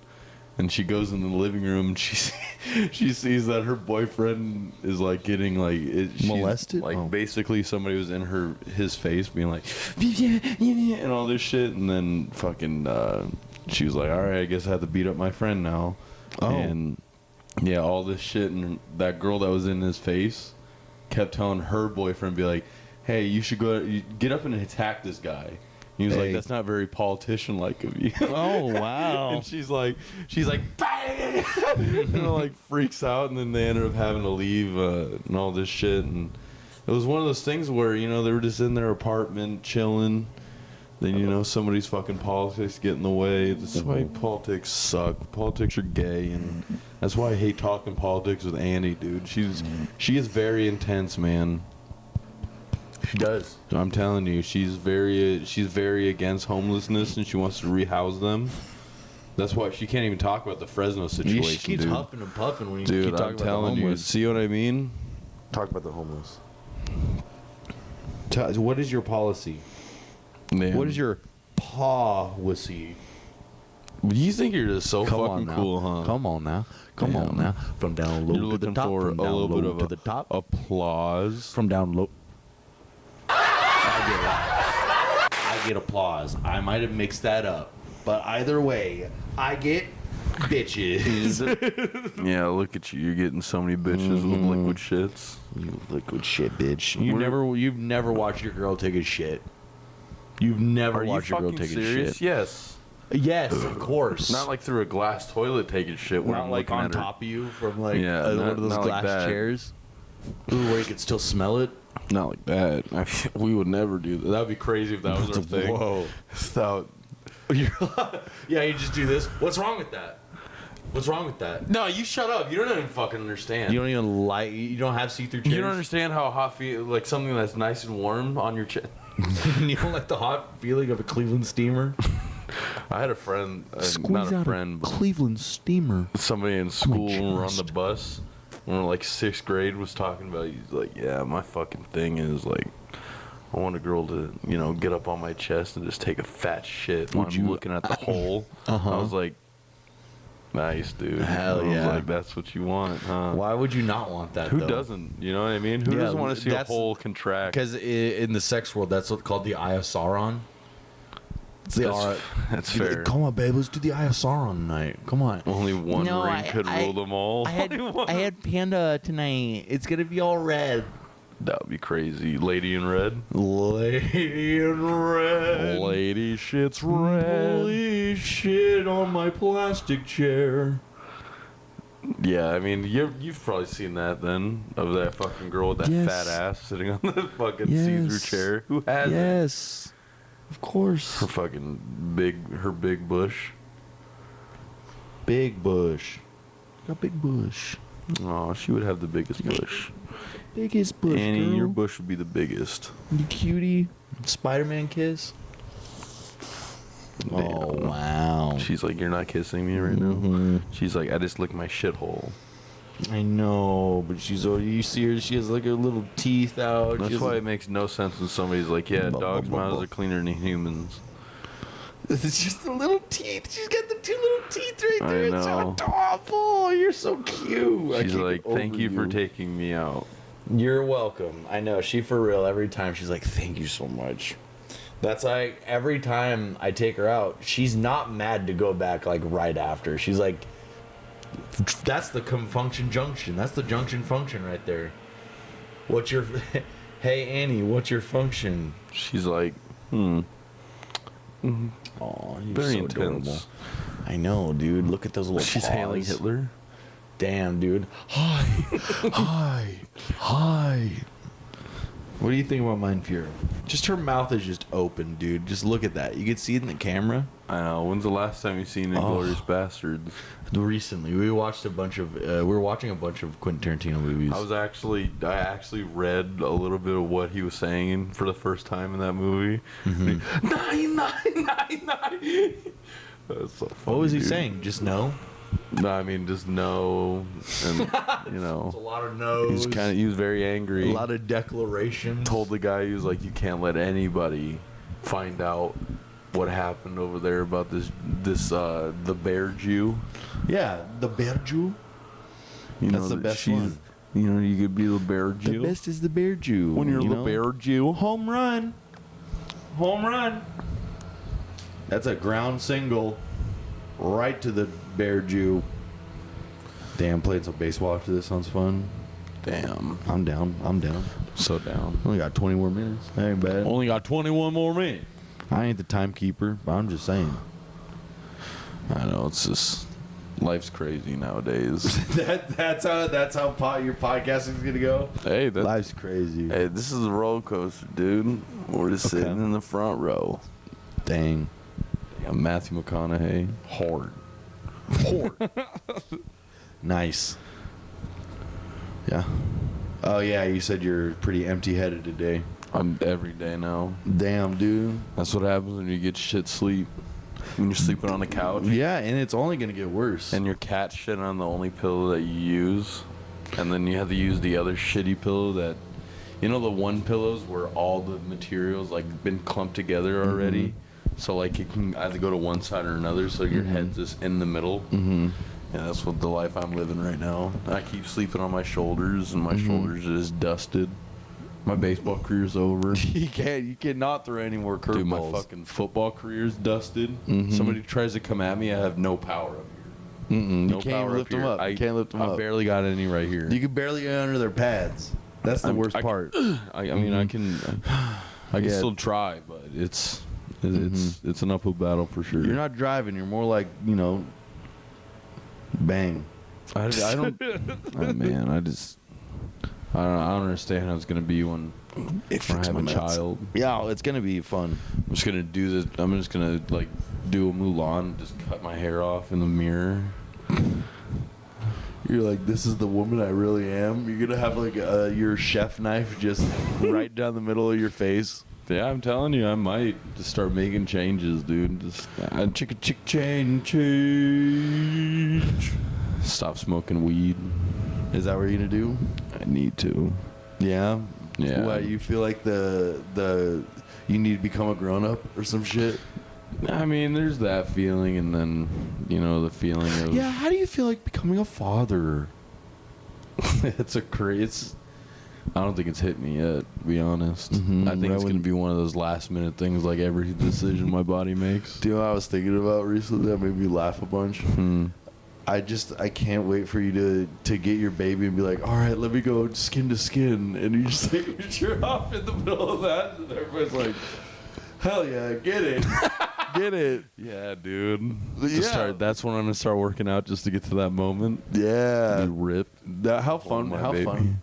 B: And she goes in the living room, and she sees that her boyfriend is like getting like
A: molested.
B: Like basically somebody was in his face, being like, and all this shit. And then fucking, she was like, all right, I guess I have to beat up my friend now.
A: Oh.
B: And yeah, all this shit, and that girl that was in his face kept telling her boyfriend, be like, hey, you should get up and attack this guy. He was like, that's not very politician-like of you.
A: Oh, wow.
B: And she's like, bang! And like freaks out, and then they ended up having to leave and all this shit. And it was one of those things where, you know, they were just in their apartment chilling. Then, you know, somebody's fucking politics get in the way. That's why politics suck. Politics are gay, and that's why I hate talking politics with Annie, dude. She is very intense, man.
A: She does.
B: I'm telling you, she's very against homelessness, and she wants to rehouse them. That's why she can't even talk about the Fresno situation.
A: She keeps
B: dude.
A: huffing and puffing when you
B: Dude,
A: keep talking
B: I'm
A: about
B: telling
A: the
B: you.
A: homeless.
B: See what I mean?
A: Talk about the homeless. What is your policy?
B: Man.
A: What is your policy?
B: You think you're just so
A: Come on
B: fucking
A: now.
B: cool, huh?
A: Come on now. Come
B: Damn.
A: on now. From down low
B: You're
A: to the
B: looking
A: top.
B: for
A: From
B: a
A: down
B: little
A: low
B: bit of
A: to the top.
B: applause.
A: From down low. I get applause. I might have mixed that up, but either way, I get bitches.
B: Yeah, look at you. You're getting so many bitches with liquid shits.
A: You liquid shit, bitch.
B: We're-
A: You've never watched your girl take a shit. You've never
B: Are you
A: watched your girl
B: fucking
A: take
B: serious?
A: a shit.
B: Yes.
A: Yes, of course.
B: Not like through a glass toilet taking shit when
A: not
B: I'm
A: like
B: looking
A: on
B: at her.
A: top of you from like
B: Yeah,
A: one
B: not-
A: of those
B: not like
A: glass
B: that.
A: chairs. Ooh, where you could still smell it.
B: Not like that. I mean, we would never do that. That'd be crazy if that was our thing.
A: Whoa.
B: Without-
A: Yeah, you just do this. What's wrong with that? What's wrong with that?
B: No, you shut up. You don't even fucking understand.
A: You don't even like. You don't have see-through chairs.
B: You don't understand how hot feel like something that's nice and warm on your chest.
A: You don't like the hot feeling of a Cleveland steamer.
B: I had a friend, not a friend, but
A: Cleveland steamer.
B: somebody in school when we were on the
A: chest.
B: bus when we were like 6th grade was talking about. He's like, yeah, my fucking thing is like, I want a girl to, you know, get up on my chest and just take a fat shit while
A: Would
B: I'm
A: you-
B: looking at the hole.
A: Uh-huh.
B: I was like, nice, dude.
A: Hell
B: I was
A: yeah.
B: like, that's what you want, huh?
A: Why would you not want that?
B: Who doesn't? You know what I mean? Who
A: Yeah,
B: doesn't want to see a
A: that's-
B: hole contract?
A: Because in the sex world, that's what's called the Eye of Sauron. It's the
B: That's fair.
A: Come on, babe. Let's do the Eye of Sauron tonight. Come on.
B: Only one
D: No,
B: ring could rule them all.
D: I had panda tonight. It's gonna be all red.
B: That would be crazy. Lady in red.
A: Lady in red.
B: Lady shit's red.
A: Holy shit on my plastic chair.
B: Yeah, I mean, you've probably seen that then, of that fucking girl with that
A: Yes.
B: fat ass sitting on the fucking
A: Yes.
B: see-through chair. Who has it?
A: Yes. Of course.
B: Her fucking big bush.
A: Big bush. Got big bush.
B: Oh, she would have the biggest bush.
A: Biggest bush,
B: Annie,
A: girl.
B: your bush would be the biggest.
A: You cutie. Spider-Man kiss. Oh,
B: Damn.
A: wow.
B: She's like, you're not kissing me right now.
A: Mhm.
B: She's like, I just licked my shithole.
A: I know, but she's you see her, she has like her little teeth out.
B: That's
A: She has
B: why it makes no sense when somebody's like, yeah, dogs' mouths are cleaner than humans.
A: It's just the little teeth. She's got the 2 little teeth right
B: I
A: there. It's
B: know.
A: adorable. You're so cute. I
B: She's
A: can't
B: like,
A: get
B: thank
A: over
B: you for taking me out.
A: You're welcome. I know. She for real. Every time she's like, thank you so much. That's like every time I take her out, she's not mad to go back like right after. She's like, that's the function junction. That's the junction function right there. What's your, hey Annie, what's your function?
B: She's like,
A: Oh, you're
B: very
A: so
B: intense.
A: adorable. I know, dude. Look at those little
B: She's
A: paws.
B: hailing Hitler.
A: Damn, dude. Hi. Hi. Hi. What do you think about Mein Fuhrer? Just her mouth is just open, dude. Just look at that. You can see it in the camera.
B: I know. When's the last time you seen Inglourious Bastards?
A: Recently, we watched a bunch of. We were watching a bunch of Quentin Tarantino movies.
B: I actually read a little bit of what he was saying for the first time in that movie.
A: Mm-hmm.
B: 999. That's so funny.
A: What was he
B: dude.
A: saying? Just no.
B: No, I mean just no, and you
A: It's a
B: know,
A: lot of no's.
B: he was very angry.
A: a lot of declarations.
B: Told the guy, he was like, you can't let anybody find out what happened over there about this the bear Jew.
A: Yeah, the bear Jew.
B: You
A: That's
B: know,
A: the
B: that
A: best
B: she's-
A: one.
B: You know, you could be the bear
A: The
B: Jew.
A: best is the bear Jew.
B: When you're
A: you
B: the
A: know?
B: bear Jew.
A: Home run. Home run. That's a ground single right to the bear Jew. Damn, playing some baseball after this sounds fun.
B: Damn.
A: I'm down. I'm down.
B: So down.
A: Only got 20 more minutes. That ain't bad.
B: Only got 21 more minutes.
A: I ain't the timekeeper, but I'm just saying.
B: I know, it's just, life's crazy nowadays.
A: that's how your podcasting is gonna go.
B: Hey,
A: Life's crazy.
B: hey, this is a roller coaster, dude. We're just
A: Okay.
B: sitting in the front row.
A: Dang.
B: Yeah, Matthew McConaughey, hard.
A: Nice. Yeah. Oh yeah, you said you're pretty empty-headed today.
B: I'm every day now.
A: Damn, dude.
B: That's what happens when you get shit sleep. When you're sleeping on the couch.
A: Yeah, and it's only gonna get worse.
B: And your cat shit on the only pillow that you use. And then you have to use the other shitty pillow that, you know, the one pillows where all the materials like been clumped together already. So like it can either go to one side or another. So your head's just in the middle.
A: Mm-hmm.
B: Yeah, that's what the life I'm living right now. I keep sleeping on my shoulders, and my shoulders are just dusted. My baseball career's over.
A: You cannot throw any more curveballs.
B: Dude, my fucking football career's dusted.
A: Mhm.
B: Somebody tries to come at me, I have no power up here.
A: Mm-mm,
B: No
A: you can't
B: power
A: lift
B: up
A: them
B: here.
A: up. You can't lift them
B: I
A: up.
B: barely got any right here.
A: You can barely get under their pads. That's the worst part.
B: I mean, I can
A: Yeah.
B: still try, but it's an uphill battle for sure.
A: You're not driving. You're more like, bang.
B: I don't. Oh, man, I don't understand how it's gonna be when I have a child.
A: Yeah, it's gonna be fun.
B: I'm just gonna do this. I'm just gonna like do a Mulan, just cut my hair off in the mirror.
A: You're like, this is the woman I really am. You're gonna have like your chef knife just right down the middle of your face.
B: Yeah, I'm telling you, I might just start making changes, dude. Just change. Stop smoking weed.
A: Is that what you're gonna do?
B: I need to.
A: Yeah.
B: Yeah.
A: What, you feel like the you need to become a grown up or some shit?
B: I mean, there's that feeling, and then the feeling of
A: Yeah. How do you feel like becoming a father?
B: it's a crazy. I don't think it's hit me yet, to be honest.
A: Mhm,
B: I think
A: right
B: it's
A: when-
B: gonna be one of those last minute things, like every decision my body makes.
A: Do you know what I was thinking about recently? That made me laugh a bunch. I can't wait for you to get your baby and be like, all right, let me go skin to skin, and you just take your shirt off in the middle of that, and everybody's like, hell yeah, get it, get it,
B: Yeah, dude.
A: Yeah.
B: That's when I'm gonna start working out just to get to that moment.
A: yeah.
B: Be ripped.
A: How fun?
B: my
A: How
B: baby.
A: fun?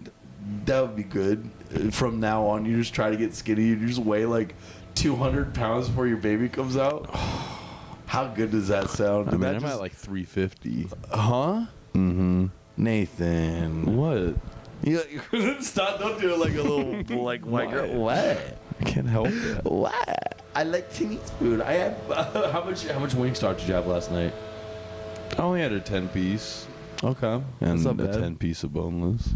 A: That would be good. From now on, you just try to get skinny. You just weigh like 200 pounds before your baby comes out. How good does that sound?
B: I mean,
A: That
B: I'm
A: just-
B: at like 350.
A: huh?
B: Mm-hmm.
A: Nathan.
B: What?
A: You stop! Don't do it like a little like white girl. What?
B: I can't help it.
A: What? I like Chinese food. I had how much Wingstop did you have last night?
B: I only had a 10-piece
A: Okay,
B: and
A: that's
B: a
A: not bad.
B: 10-piece of boneless.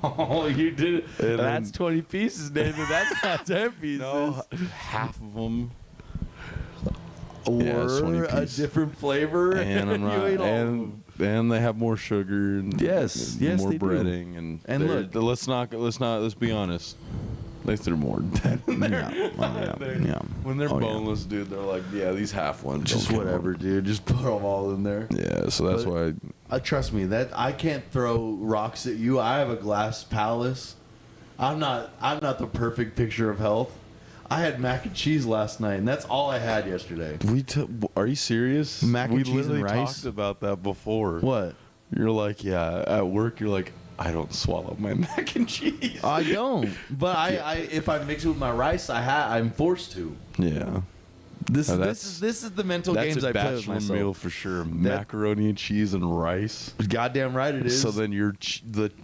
A: Oh, you did.
B: And
A: That's
B: then-
A: 20 pieces, Nathan. That's not 10 pieces.
B: No, half of them. Yeah, it's 20
A: or a
B: piece.
A: different flavor.
B: And I'm
A: You
B: not,
A: ate all of them.
B: and they have more sugar and
A: Yes,
B: more
A: they do.
B: breading and
A: And
B: let's be honest. They threw more than that in there.
A: Yeah.
B: When they're
A: Oh, yeah.
B: boneless, dude, they're like, yeah, these half ones.
A: Just
B: don't count.
A: whatever, dude. Just put them all in there.
B: Yeah, so that's
A: But-
B: why.
A: Trust me, that I can't throw rocks at you. I have a glass palace. I'm not the perfect picture of health. I had mac and cheese last night, and that's all I had yesterday.
B: Are you serious?
A: Mac and
B: we
A: cheese and
B: literally
A: rice?
B: talked about that before.
A: What?
B: You're like, yeah, at work, you're like, I don't swallow my mac and cheese.
A: I don't. But I if I mix it with my rice, I'm forced to.
B: Yeah.
A: This
B: Now
A: is the mental
B: That's
A: games
B: a
A: I play with
B: bachelor
A: myself.
B: meal for sure. Macaroni and cheese and rice.
A: Goddamn right it is.
B: So then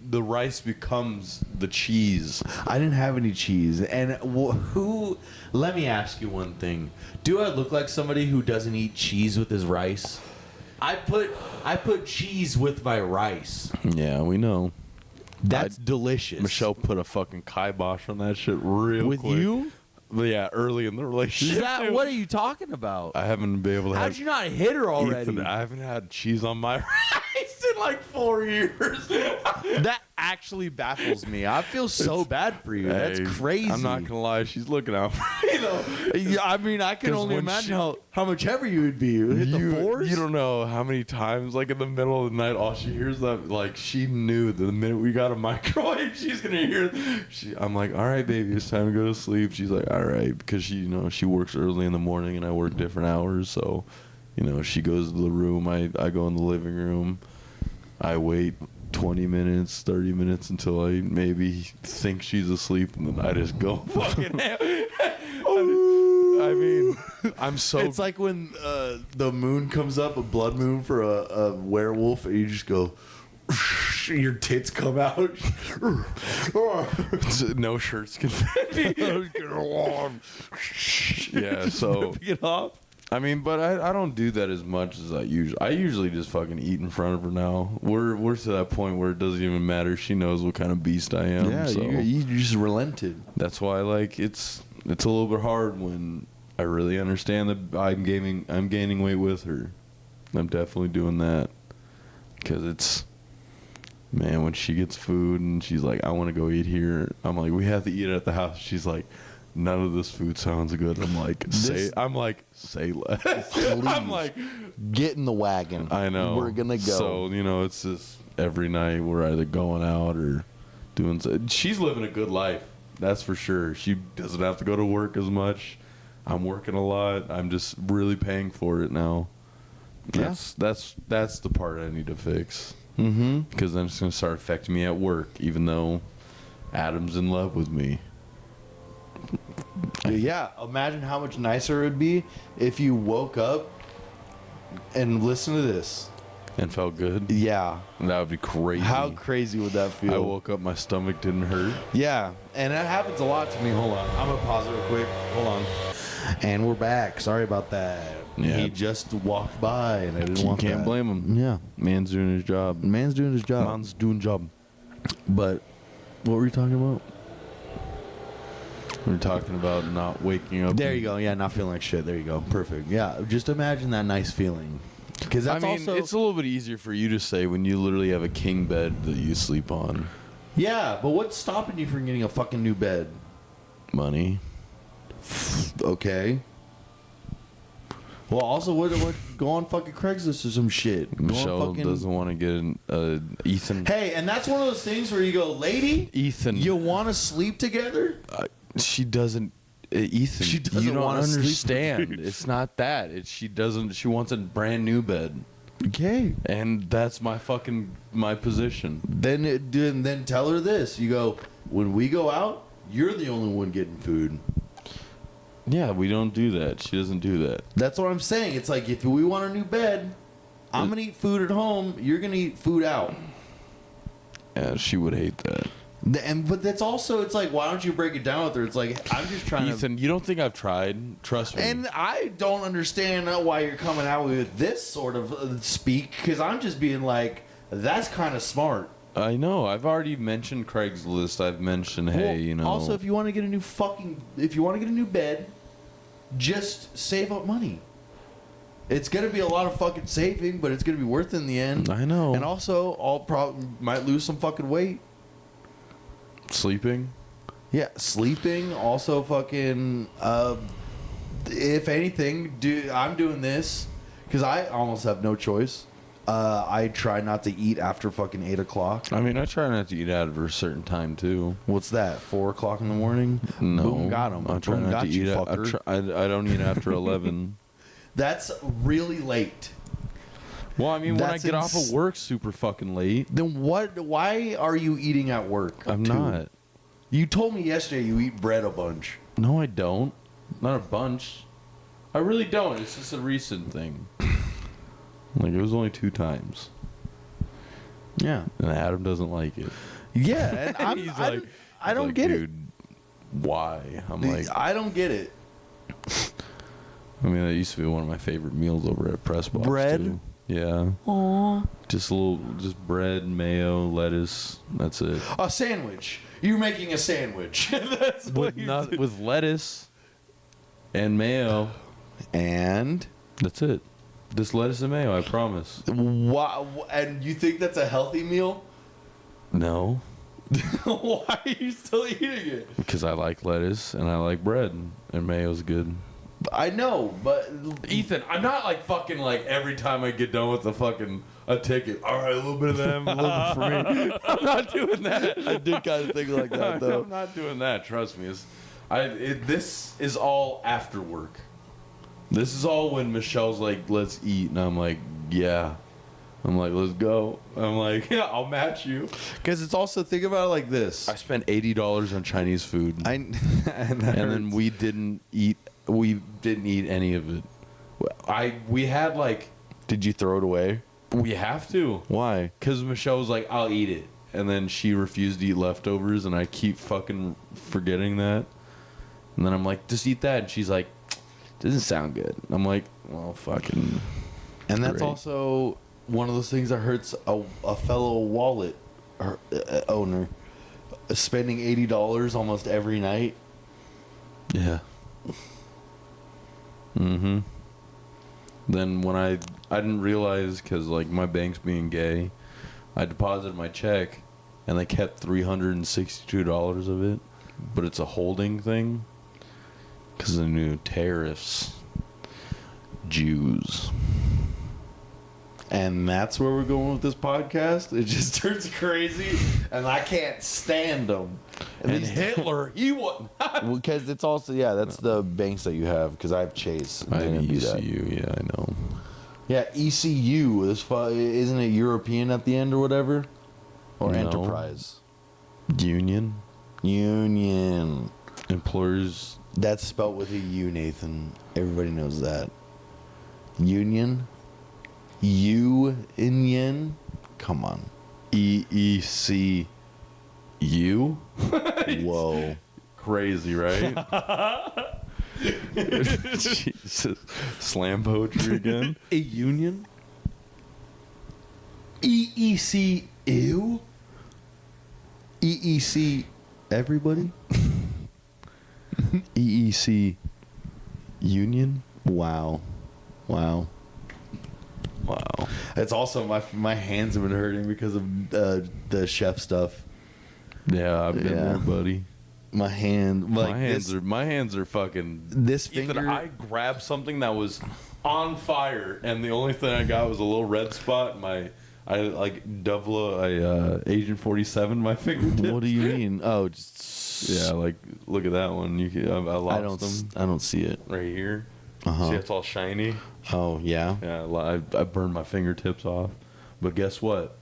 B: the rice becomes the cheese.
A: I didn't have any cheese. And who? Let me ask you one thing. Do I look like somebody who doesn't eat cheese with his rice? I put cheese with my rice.
B: Yeah, we know.
A: That's delicious.
B: Michelle put a fucking kibosh on that shit real
A: with
B: quick.
A: you?
B: But yeah, early in the relationship.
A: Is that what are you talking about?
B: I haven't been able to
A: How'd
B: have
A: you not hit her already?
B: Ethan, I haven't had cheese on my rice in like 4 years.
A: That actually baffles me. I feel so bad for you. That's
B: Hey,
A: crazy.
B: I'm not gonna lie, she's looking out for me though.
A: Yeah, I mean, I can
B: 'Cause
A: only
B: when
A: imagine how much heavier you would be. You would hit the floors?
B: You don't know how many times, like in the middle of the night, all she hears that, like she knew that the minute we got a microwave, she's gonna hear. I'm like, all right, baby, it's time to go to sleep. She's like, all right, because she works early in the morning and I work different hours, so she goes to the room. I go in the living room. I wait 20 minutes, 30 minutes until I maybe think she's asleep, and then I just go fucking ham. I mean, I'm so.
A: It's like when the moon comes up, a blood moon for a werewolf, and you just go, your tits come out.
B: no shirts can fit me. Yeah, so
A: Get off.
B: I mean, but I don't do that as much as I usually just fucking eat in front of her now. We're to that point where it doesn't even matter. She knows what kind of beast I am.
A: Yeah,
B: so
A: you just relented.
B: that's why it's a little bit hard when I really understand that I'm gaining weight with her. I'm definitely doing that because man, when she gets food and she's like, I want to go eat here. I'm like, we have to eat at the house. She's like, none of this food sounds good. I'm like, say less. I'm like,
A: Get in the wagon.
B: I know.
A: We're gonna go.
B: So, it's just every night we're either going out or doing. She's living a good life. That's for sure. She doesn't have to go to work as much. I'm working a lot. I'm just really paying for it now.
A: Yeah.
B: That's the part I need to fix.
A: Mm-hmm.
B: Because then it's going to start affecting me at work, even though Adam's in love with me.
A: Yeah, imagine how much nicer it would be if you woke up and listen to this.
B: And felt good.
A: Yeah.
B: That would be crazy.
A: How crazy would that feel?
B: I woke up, my stomach didn't hurt.
A: Yeah, and that happens a lot to me. Hold on. I'm going to pause it real quick. Hold on. And we're back. Sorry about that.
B: Yeah.
A: He just walked by, and I didn't want that.
B: Can't blame him.
A: Yeah.
B: Man's doing his job.
A: Man's doing his job.
B: Man's doing job.
A: But what were you talking about?
B: We're talking about not waking up.
A: There you go. Yeah, not feeling like shit. There you go. Perfect. Yeah, just imagine that nice feeling. Because that's also
B: it's a little bit easier for you to say when you literally have a king bed that you sleep on.
A: yeah. But what's stopping you from getting a fucking new bed?
B: Money.
A: Okay. Well, also, what go on fucking Craigslist or some shit. Go on
B: Michelle
A: fucking-
B: doesn't want to get Ethan.
A: Hey, and that's one of those things where you go, lady,
B: Ethan.
A: you want to sleep together?
B: She doesn't. Ethan,
A: She doesn't
B: you don't
A: wanna sleep with
B: understand.
A: you.
B: It's not that. She doesn't. She wants a brand new bed,
A: Okay.
B: and that's my position.
A: Then tell her this. You go, when we go out, you're the only one getting food.
B: Yeah, we don't do that. She doesn't do that.
A: That's what I'm saying. It's like, if we want a new bed, I'm going to eat food at home. You're going to eat food out.
B: Yeah, she would hate that.
A: But that's also, it's like, why don't you break it down with her? It's like, I'm just trying
B: Ethan, you don't think I've tried? Trust me.
A: And I don't understand why you're coming out with this sort of speak, because I'm just being like, that's kind of smart.
B: I know. I've already mentioned Craigslist. I've mentioned, hey,
A: Well, Also, if you want to get a new bed, just save up money. It's gonna be a lot of fucking saving, but it's gonna be worth it in the end.
B: I know.
A: And also, might lose some fucking weight.
B: Sleeping.
A: Yeah, sleeping. Also, fucking. If anything, I'm doing this because I almost have no choice. I try not to eat after fucking 8 o'clock.
B: I mean, I try not to eat out at a certain time too.
A: What's that? 4 o'clock in the morning?
B: No,
A: Boom, got him.
B: I try
A: Boom,
B: not
A: got
B: to
A: you,
B: eat.
A: fucker.
B: I don't eat after 11.
A: That's really late.
B: Well, I mean, when I
A: That's
B: get off of work super fucking late,
A: Then what? Why are you eating at work?
B: I'm
A: too?
B: not.
A: You told me yesterday you eat bread a bunch.
B: No, I don't. Not a bunch. I really don't. It's just a recent thing. Like, it was only 2 times.
A: Yeah.
B: And Adam doesn't like it.
A: Yeah, and
B: He's
A: I don't
B: like,
A: get
B: dude, why? I'm like,
A: I don't get it.
B: I mean, that used to be one of my favorite meals over at Pressbox.
A: Bread?
B: Too. Yeah.
D: Aww.
B: Just bread, mayo, lettuce. That's it.
A: A sandwich. You're making a sandwich. That's what
B: With lettuce and mayo.
A: And
B: That's it. Just lettuce and mayo, I promise.
A: wow, and you think that's a healthy meal?
B: No.
A: Why are you still eating it?
B: Because I like lettuce and I like bread. And mayo's good.
A: I know, but
B: Ethan, I'm not like fucking like every time I get done with a ticket. All right, a little bit of them, a little bit for me. I'm not doing that.
A: I did kind of think like that though.
B: I'm not doing that. Trust me. This is all after work. This is all when Michelle's like, "Let's eat," and I'm like, "Yeah." I'm like, "Let's go." I'm like, "Yeah, I'll match you."
A: Because it's also, think about it like this.
B: I spent $80 on Chinese food,
A: and
B: then we didn't eat. We didn't eat any of it. We had like.
A: Did you throw it away?
B: We have to.
A: Why?
B: Because Michelle was like, "I'll eat it," and then she refused to eat leftovers, and I keep fucking forgetting that. And then I'm like, "Just eat that," and she's like, "Doesn't sound good." I'm like, "Well, fucking."
A: And that's
B: great.
A: also one of those things that hurts a fellow wallet owner. Spending $80 almost every night.
B: Yeah. Mm-hmm. Then when I didn't realize, because like my bank's being gay, I deposited my check, and they kept $362 of it, but it's a holding thing because of the new tariffs. Jews.
A: And that's where we're going with this podcast. It just turns crazy, and I can't stand them.
B: And Hitler, he wasn't.
A: Because it's also, that's the banks that you have. Because I have Chase. And
B: I
A: they
B: have
A: didn't do that.
B: ECU, yeah, I know.
A: Yeah, ECU. Isn't it European at the end or whatever? Or
B: No.
A: Enterprise?
B: Union.
A: Union.
B: Employers.
A: That's spelled with a U, Nathan. Everybody knows that. Union. U in yen. Come on.
B: EECU.
A: Whoa.
B: Crazy, right? Jesus. Slam poetry again.
A: A union? EEC ew? EEC everybody?
B: EEC Union.
A: Wow. Wow.
B: Wow.
A: It's also my hands have been hurting because of the chef stuff.
B: Yeah, I've been there, buddy.
A: My hand, like
B: My hands are fucking.
A: this
B: Ethan,
A: finger.
B: I grabbed something that was on fire, and the only thing I got was a little red spot. I like double Agent 47 my fingertip.
A: What do you mean? Oh, just
B: Yeah, like look at that one. I lost them
A: I don't see it.
B: right here.
A: Uh-huh.
B: See, it's all shiny.
A: Oh yeah.
B: Yeah, I burned my fingertips off. But guess what?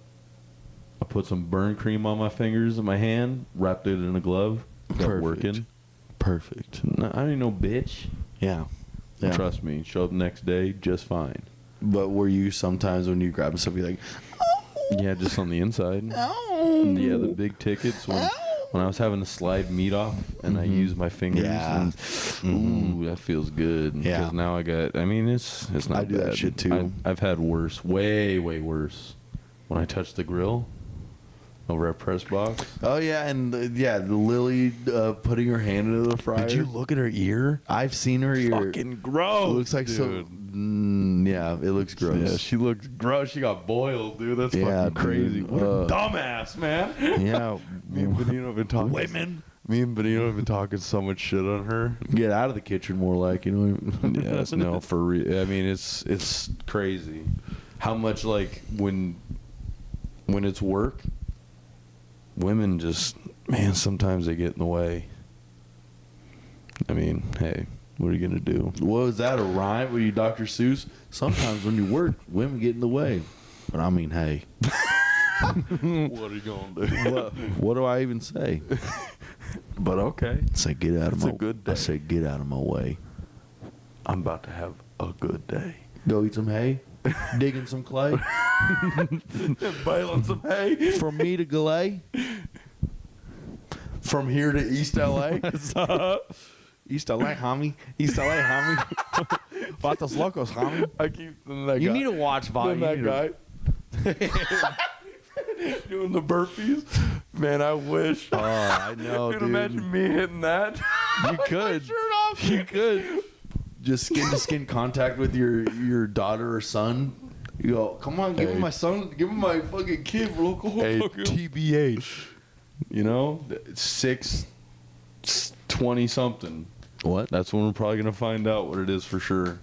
B: I put some burn cream on my fingers and my hand, wrapped it in a glove. Got
A: Perfect.
B: working.
A: Perfect.
B: No, I ain't no bitch.
A: Yeah. Yeah.
B: Trust me. Show up next day just fine.
A: But were you sometimes when you grab stuff, you're like,
B: Yeah, just on the inside.
A: oh.
B: Yeah, the big tickets when I was having to slide meat off and I used my fingers.
A: Yeah.
B: And, ooh, that feels good.
A: Yeah.
B: Because now I got. I mean, it's not.
A: I do that
B: bad.
A: shit too.
B: I've had worse, way worse. When I touched the grill over at Press Box.
A: Oh yeah, and the Lily putting her hand into the fryer.
B: Did you look at her ear?
A: I've seen her ear.
B: Fucking gross.
A: It looks like
B: dude.
A: some. Yeah, it looks gross.
B: Yeah, she looks gross. She got boiled, dude. That's
A: Yeah,
B: fucking crazy.
A: dude.
B: What a dumbass, man.
A: Yeah.
B: Me and Benito have been talking.
C: Women.
B: Me and Benito have been talking so much shit on her.
A: Get out of the kitchen more like, you know.
B: Yes, no, for real. I mean, it's crazy how much like when it's work, women just sometimes they get in the way. I mean, hey, what are you gonna do?
A: What was that, a rhyme? Were you Dr. Seuss? Sometimes when you work, women get in the way. But I mean, hey.
B: What are you gonna do?
A: What do I even say?
B: But okay,
A: I say get out of
B: It's
A: my
B: a good day.
A: I say get out of my way.
B: I'm about to have a good day.
A: Go eat some hay, digging some clay.
B: Baling some hay.
A: From me to Galay.
B: From here to East LA.
A: East LA, homie. East LA, homie. Vatos locos, homie.
B: I keep thinking that
A: You
B: guy.
A: need to watch
B: Thinking
A: Vatos.
B: that guy. Doing the burpees. Man, I wish.
A: Oh, I know,
B: Dude,
A: dude.
B: imagine me hitting that.
A: You could. You could. Just skin to skin contact with your daughter or son. You go, come on, give him my son, give him my fucking kid, bro. Go
B: Hey,
A: fucking-
B: TBH. You know, 620 something.
A: What?
B: That's when we're probably gonna find out what it is for sure.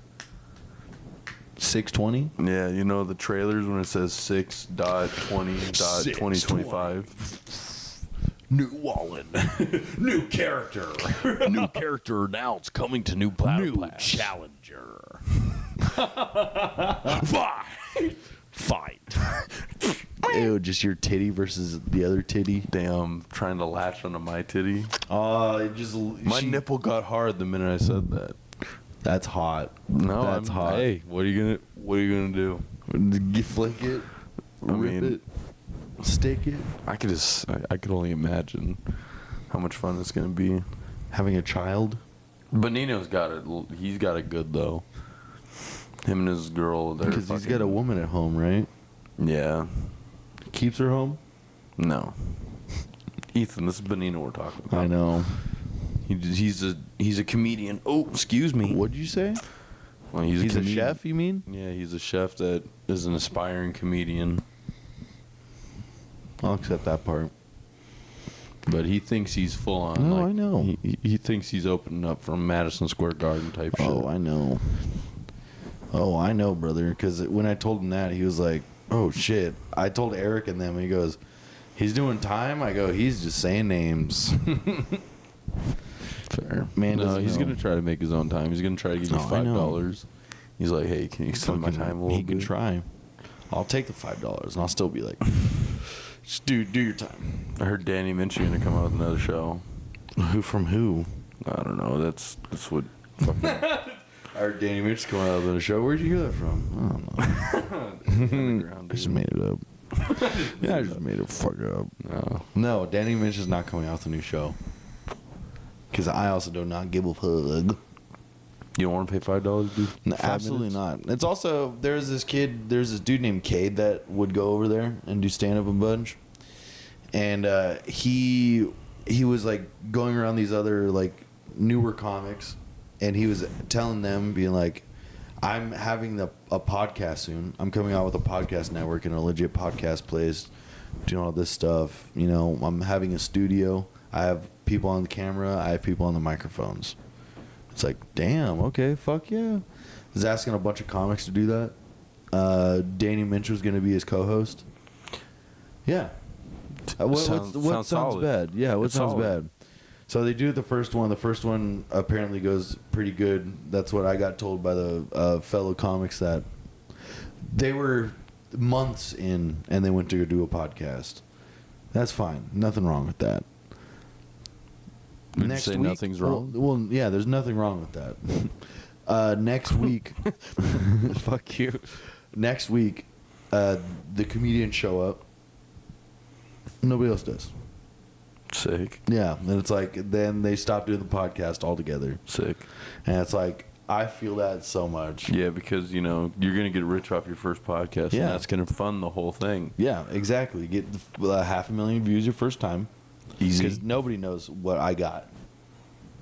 A: 620?
B: Yeah, you know the trailers when it says 6.20.2025.
C: New Wallen. New character.
D: New character announced coming to new battle
C: New
D: pass.
C: challenger. Fight.
A: Ew, just your titty versus the other titty.
B: Damn, trying to latch onto my titty.
A: My
B: Nipple got hard the minute I said that.
A: That's hot.
B: No,
A: That's hot.
B: Hey, what are you gonna do?
A: You flick it,
B: I
A: rip
B: mean-
A: it, stick it.
B: I could only imagine how much fun it's gonna be.
A: Having a child.
B: Benino's got it. He's got it good though. Him and his girl.
A: Because he's got a woman at home, right?
B: Yeah.
A: Keeps her home?
B: No. Ethan, this is Benino we're talking about.
A: I know.
B: He's a comedian. Oh, excuse me.
A: What'd you say?
B: Well,
A: He's a
B: comedian.
A: chef, you mean?
B: Yeah, he's a chef that is an aspiring comedian.
A: I'll accept that part.
B: But he thinks he's full on.
A: No, I know.
B: He thinks he's opening up from Madison Square Garden type shit.
A: Oh, I know. Oh, I know, brother. Because when I told him that, he was like, oh, shit. I told Eric and them, and he goes, he's doing time? I go, he's just saying names.
B: Fair.
A: Man
B: no,
A: doesn't
B: he's
A: know.
B: going to try to make his own time. He's going to try to give you
A: Oh, I know.
B: $5. He's like, hey, can you extend my time a little
A: He
B: bit?
A: can try. I'll take the $5, and I'll still be like, just do your time.
B: I heard Danny Minch's going to come out with another show.
A: Who from who?
B: I don't know. That's what fucking...
A: I heard Danny Mitch coming out of the show. Where'd you hear that from? I don't know.
B: underground,
A: I just
B: dude.
A: made it up. Yeah, I just made it fuck up.
B: No.
A: No, Danny Mitch is not coming out with a new show. Because I also do not give a fuck.
B: You don't want to pay $5, dude?
A: No,
B: 5
A: absolutely
B: minutes?
A: not. It's also, there's this dude named Cade that would go over there and do stand-up a bunch. And he was like going around these other like newer comics, and he was telling them, being like, I'm having a podcast soon. I'm coming out with a podcast network and a legit podcast place, doing all this stuff. You know, I'm having a studio. I have people on the camera. I have people on the microphones. It's like, damn, okay, fuck yeah. He's asking a bunch of comics to do that. Danny Minch was going to be his co-host. Yeah. What sounds
B: solid.
A: bad? Yeah, what
B: It's
A: sounds
B: solid.
A: bad? So they do the first one. The first one apparently goes pretty good. That's what I got told by the fellow comics, that they were months in and they went to go do a podcast. That's fine. Nothing wrong with that.
B: Would you say nothing's wrong?
A: Well, yeah, there's nothing wrong with that. Next week, fuck you. Next week, the comedians show up. Nobody else does.
B: Sick.
A: Yeah, and it's like then they stop doing the podcast altogether,
B: Sick.
A: and it's like I feel that so much.
B: Yeah, because, you know, you're going to get rich off your first podcast,
A: Yeah.
B: and that's going to fund the whole thing.
A: Yeah, exactly. Get 500,000 views your first time,
B: Easy.
A: because nobody knows what I got,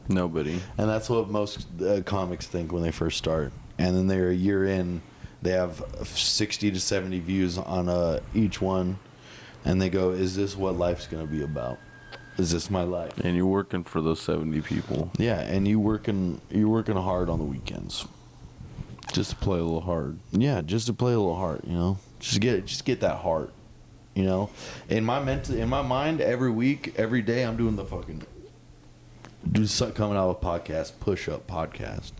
B: Nobody.
A: and that's what most comics think when they first start, and then they're a year in. They have 60 to 70 views on each one, and they go, "Is this what life's gonna be about? Is this my life?"
B: And you're working for those 70 people
A: Yeah, and you're working hard on the weekends.
B: just to play a little hard.
A: Yeah, just to play a little hard, you know. Just get that heart, you know. In my mind, every week, every day, I'm doing the fucking coming out with a podcast, push up podcast.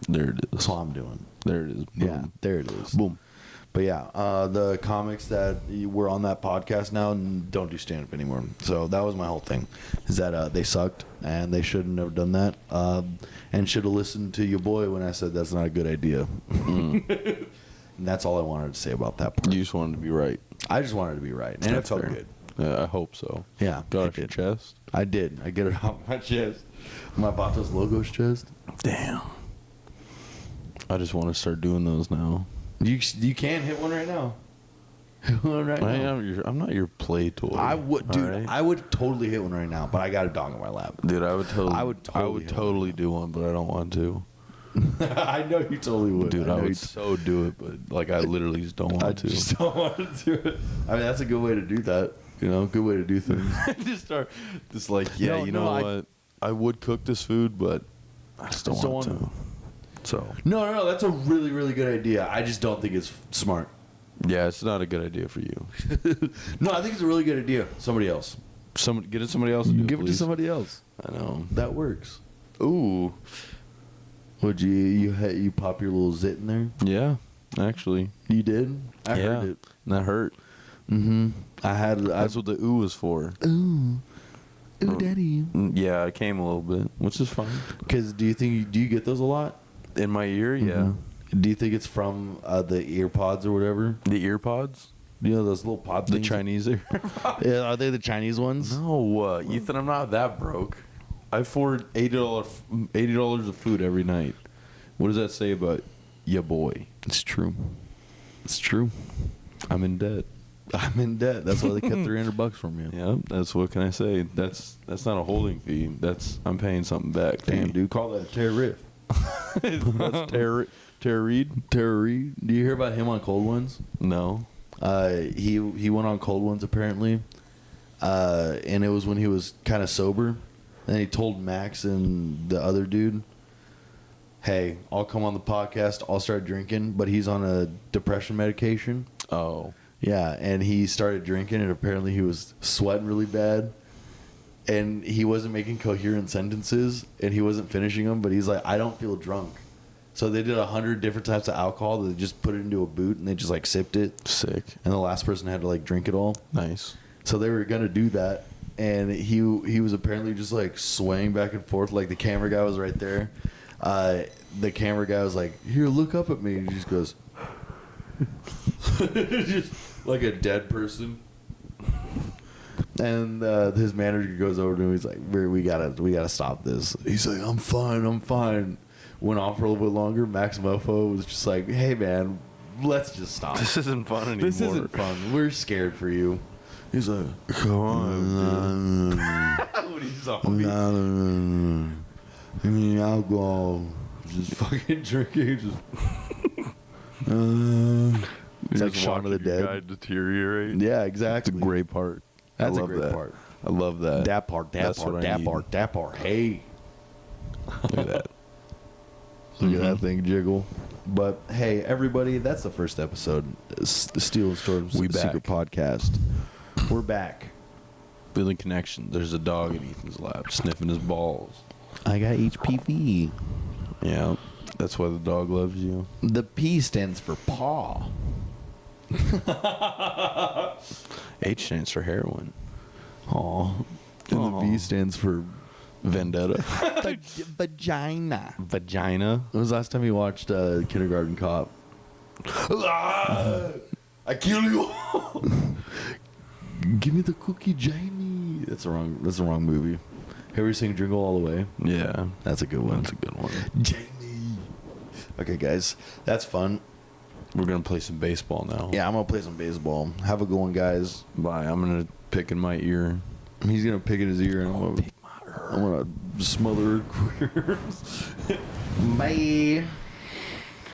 B: There it is.
A: That's all I'm doing.
B: There it is. Boom.
A: Yeah, there it is.
B: Boom.
A: But yeah, the comics that were on that podcast now don't do stand up anymore. So that was my whole thing, is that they sucked and they shouldn't have done that, and should have listened to your boy when I said that's not a good idea. And that's all I wanted to say about that part.
B: You just wanted to be right.
A: I just wanted to be right, and it
B: That's
A: felt
B: fair.
A: good.
B: Yeah, I hope so.
A: Yeah,
B: Got
A: I
B: it off your
A: did.
B: chest.
A: I did. I get it off my chest. My Batos Logos chest.
B: Damn. I just want to start doing those now.
A: You can hit one right now. Hit one right now.
B: I'm not your play toy.
A: I would,
B: all
A: dude.
B: right?
A: I would totally hit one right now, but I got a dog in my lap.
B: Dude, I would totally.
A: I would totally hit
B: totally do one, but I don't want to.
A: I know you totally would.
B: Dude,
A: I
B: I
A: know
B: would
A: you
B: so do it, but like I literally just don't
A: I
B: want to.
A: just don't want to do it. I mean, that's a good way to do that. You know, good way to do things.
B: just start, just like yeah,
A: No,
B: you
A: no,
B: know
A: I-
B: what? I would cook this food, but I just don't want to. So
A: No, that's a really, really good idea. I just don't think it's smart.
B: yeah, it's not a good idea for you.
A: No, I think it's a really good idea. Somebody else.
B: Get it somebody else to do.
A: Give it to
B: please.
A: somebody else.
B: I know.
A: That works.
B: Ooh,
A: Would you pop your little zit in there?
B: yeah, actually,
A: You did. I
B: yeah,
A: heard it.
B: and that hurt.
A: Mm-hmm.
B: That's what the ooh was for.
A: Ooh, daddy.
B: Yeah, it came a little bit, which is fine.
A: Because do you get those a lot?
B: In my ear, yeah.
A: Do you think it's from the ear pods or whatever?
B: The ear pods,
A: You know those little pod
B: the
A: things?
B: Chinese ear.
A: Yeah, are they the Chinese ones?
B: No, Ethan, I'm not that broke. I afford $80 of food every night. What does that say about ya boy?
A: It's true. It's true.
B: I'm in debt.
A: I'm in debt. That's why they kept $300 from you.
B: Yeah, that's what can I say. That's not a holding fee. I'm paying something back.
A: Damn,
B: fee.
A: dude, call that a tariff.
B: That's Tara Reid.
A: Tara Reid. Do you hear about him on Cold Ones?
B: No.
A: He went on Cold Ones apparently, and it was when he was kind of sober, and he told Max and the other dude, "Hey, I'll come on the podcast. I'll start drinking," but he's on a depression medication.
B: Oh.
A: Yeah, and he started drinking, and apparently he was sweating really bad, and he wasn't making coherent sentences, and he wasn't finishing them. But he's like, "I don't feel drunk." So they did 100 different types of alcohol. They just put it into a boot, and they just like sipped it.
B: Sick.
A: And the last person had to like drink it all.
B: Nice.
A: So they were gonna do that, and he was apparently just like swaying back and forth. Like the camera guy was right there. The camera guy was like, "Here, look up at me," and he just goes, just like a dead person. And his manager goes over to him. He's like, "We gotta stop this." He's like, I'm fine." Went on for a little bit longer. Max Mofo was just like, "Hey man, let's just stop.
B: This isn't fun anymore.
A: This isn't fun. We're scared for you." He's like,
B: Come on.
A: "What are you zombie? Give me alcohol." Just fucking drinking. It's like Shaun of the Dead.
B: Guy deteriorate.
A: Yeah,
B: That's
A: exactly.
B: a great part.
A: That's
B: I
A: a
B: love
A: great
B: that.
A: part.
B: I love that.
A: That part.
B: That's what I need.
A: That part. Hey,
B: Look at that.
A: look at that thing jiggle. But hey, everybody, that's the first episode. Steel and Storm's
B: We back.
A: Secret Podcast. We're back.
B: Building connection. There's a dog in Ethan's lap sniffing his balls.
A: I got HPV.
B: Yeah. That's why the dog loves you.
A: The P stands for paw.
B: H stands for heroin.
A: Aw. And the V stands for
B: Vendetta.
A: vagina.
B: Vagina.
A: When was the last time you watched Kindergarten Cop?
B: I kill you.
A: Give me the cookie, Jamie. That's the wrong movie. Have you ever seen Jingle All the Way?
B: Yeah.
A: That's a good one.
B: That's a good one.
A: Jamie. Okay, guys, that's fun.
B: We're going to play some baseball now.
A: Yeah, I'm gonna play some baseball. Have a good one, guys.
B: Bye. I'm going to pick in my ear.
A: He's gonna pick at his ear, and I'm gonna smother her. Bye.